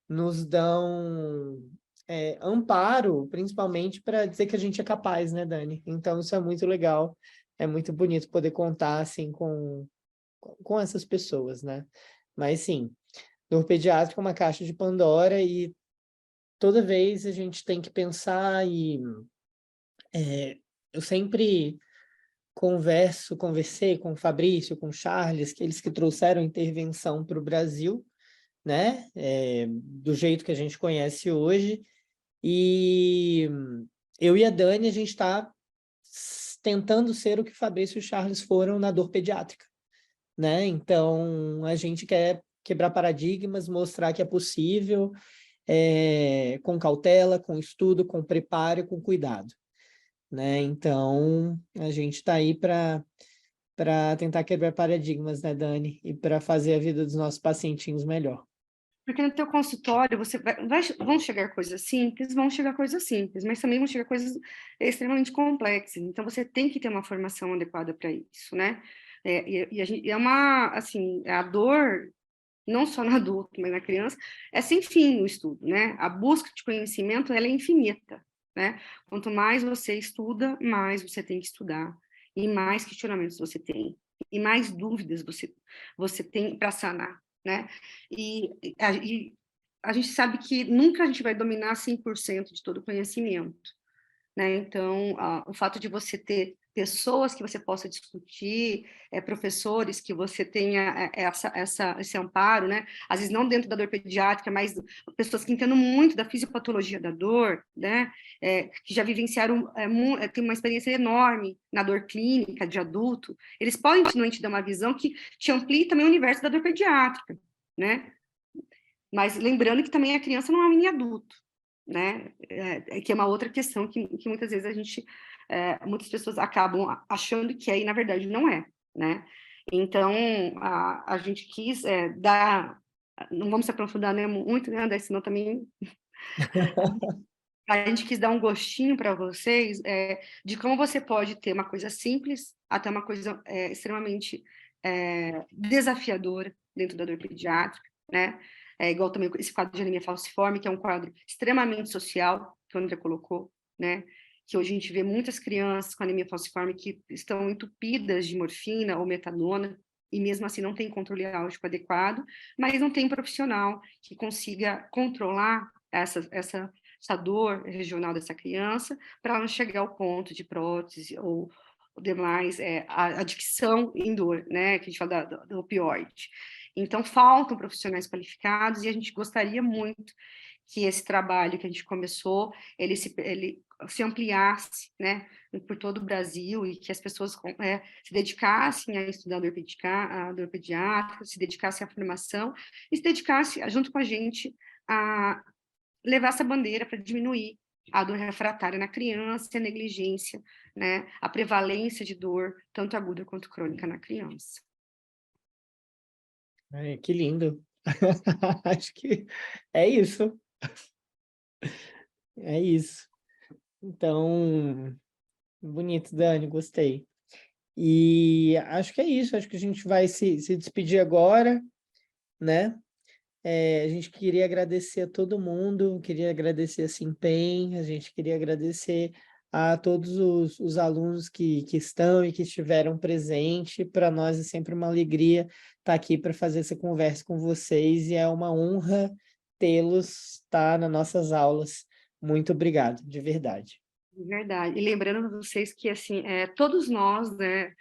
nos dão amparo, principalmente para dizer que a gente é capaz, né, Dani? Então, isso é muito legal, é muito bonito poder contar, assim, com essas pessoas, né? Mas, sim, dor pediátrica é uma caixa de Pandora e toda vez a gente tem que pensar eu sempre conversei com o Fabrício, com o Charles, que eles que trouxeram intervenção para o Brasil, né? Do jeito que a gente conhece hoje. E eu e a Dani, a gente está tentando ser o que o Fabrício e o Charles foram na dor pediátrica, né? Então, a gente quer quebrar paradigmas, mostrar que é possível, com cautela, com estudo, com preparo, com cuidado, né? Então, a gente está aí para tentar quebrar paradigmas, né, Dani? E para fazer a vida dos nossos pacientinhos melhor. Porque no teu consultório vão chegar coisas simples, mas também vão chegar coisas extremamente complexas. Então, você tem que ter uma formação adequada para isso, né? E é assim, a dor, não só no adulto, mas na criança, é sem fim no estudo, né? A busca de conhecimento, ela é infinita, né? Quanto mais você estuda, mais você tem que estudar, e mais questionamentos você tem, e mais dúvidas você tem para sanar, né? E a gente sabe que nunca a gente vai dominar 100% de todo o conhecimento, né? Então, o fato de você ter pessoas que você possa discutir, professores que você tenha esse amparo, né? Às vezes não dentro da dor pediátrica, mas pessoas que entendam muito da fisiopatologia da dor, né? Que já vivenciaram, tem uma experiência enorme na dor clínica de adulto, eles podem te dar uma visão que te amplie também o universo da dor pediátrica, né? Mas lembrando que também a criança não é um mini adulto, né? Que é uma outra questão que muitas vezes muitas pessoas acabam achando que é e na verdade não é, né? Então a gente quis dar, não vamos se aprofundar, né, muito, né, André, senão também a gente quis dar um gostinho para vocês de como você pode ter uma coisa simples até uma coisa extremamente desafiadora dentro da dor pediátrica, né? Igual também esse quadro de anemia falciforme, que é um quadro extremamente social, que o André colocou, né? Que hoje a gente vê muitas crianças com anemia falciforme que estão entupidas de morfina ou metadona, e mesmo assim não tem controle álgico adequado, mas não tem profissional que consiga controlar essa dor regional dessa criança, para ela não chegar ao ponto de prótese ou demais, a adicção em dor, né, que a gente fala do opioide. Então, faltam profissionais qualificados e a gente gostaria muito que esse trabalho que a gente começou, ele se ampliasse, né, por todo o Brasil, e que as pessoas se dedicassem a estudar a dor pediátrica, se dedicassem à formação e se dedicassem, junto com a gente, a levar essa bandeira para diminuir a dor refratária na criança, a negligência, né, a prevalência de dor, tanto aguda quanto crônica na criança. Ai, que lindo. Acho que é isso. É isso. Então, bonito, Dani, gostei. E acho que é isso, acho que a gente vai se despedir agora, né? A gente queria agradecer a todo mundo, queria agradecer a Simpem, a gente queria agradecer a todos os alunos que estão e que estiveram presentes. Para nós é sempre uma alegria estar aqui para fazer essa conversa com vocês e é uma honra tê-los, tá, nas nossas aulas. Muito obrigado, de verdade. Verdade. E lembrando a vocês que, assim, todos nós, né,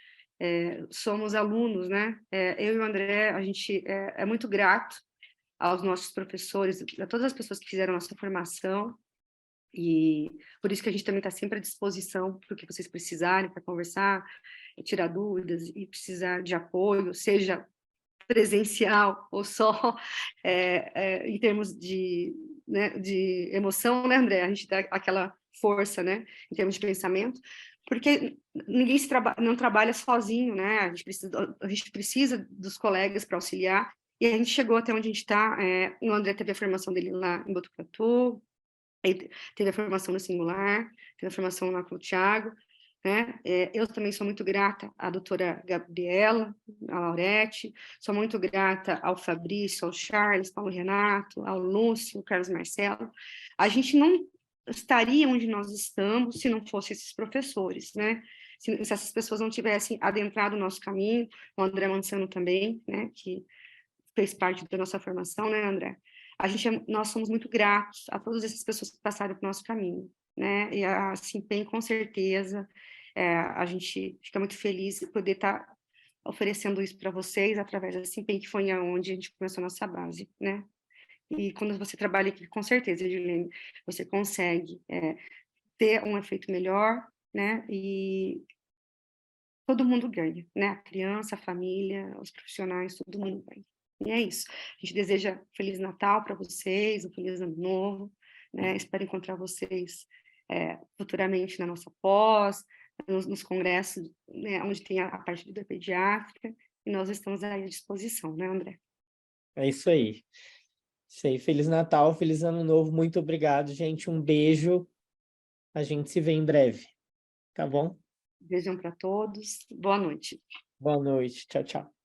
somos alunos, né? Eu e o André, a gente é muito grato aos nossos professores, a todas as pessoas que fizeram nossa formação, e por isso que a gente também está sempre à disposição para o que vocês precisarem, para conversar, tirar dúvidas e precisar de apoio, seja presencial ou só em termos né, de emoção, né, André? A gente dá aquela força, né, em termos de pensamento, porque ninguém não trabalha sozinho, né? A gente precisa dos colegas para auxiliar, e a gente chegou até onde a gente está. O André teve a formação dele lá em Botucatu, teve a formação no Singular, teve a formação lá com o Thiago, né? Eu também sou muito grata à doutora Gabriela, à Laurete, sou muito grata ao Fabrício, ao Charles, ao Renato, ao Lúcio, ao Carlos Marcelo. A gente não estaria onde nós estamos se não fossem esses professores, né? Se essas pessoas não tivessem adentrado o nosso caminho, o André Mansano também, né? Que fez parte da nossa formação, né, André? Nós somos muito gratos a todas essas pessoas que passaram pelo nosso caminho, né? E a Simpem, com certeza, a gente fica muito feliz de poder estar oferecendo isso para vocês através da Simpem, que foi onde a gente começou a nossa base, né? E quando você trabalha aqui, com certeza, Edilene, você consegue ter um efeito melhor, né? E todo mundo ganha, né? A criança, a família, os profissionais, todo mundo ganha. E é isso. A gente deseja Feliz Natal para vocês, um Feliz Ano Novo, né? Espero encontrar vocês futuramente na nossa pós, nos congressos, né, onde tem a parte de dor pediátrica, e nós estamos aí à disposição, né, André? É isso aí. Isso aí. Feliz Natal, Feliz Ano Novo. Muito obrigado, gente. Um beijo. A gente se vê em breve. Tá bom? Beijão para todos. Boa noite. Boa noite. Tchau, tchau.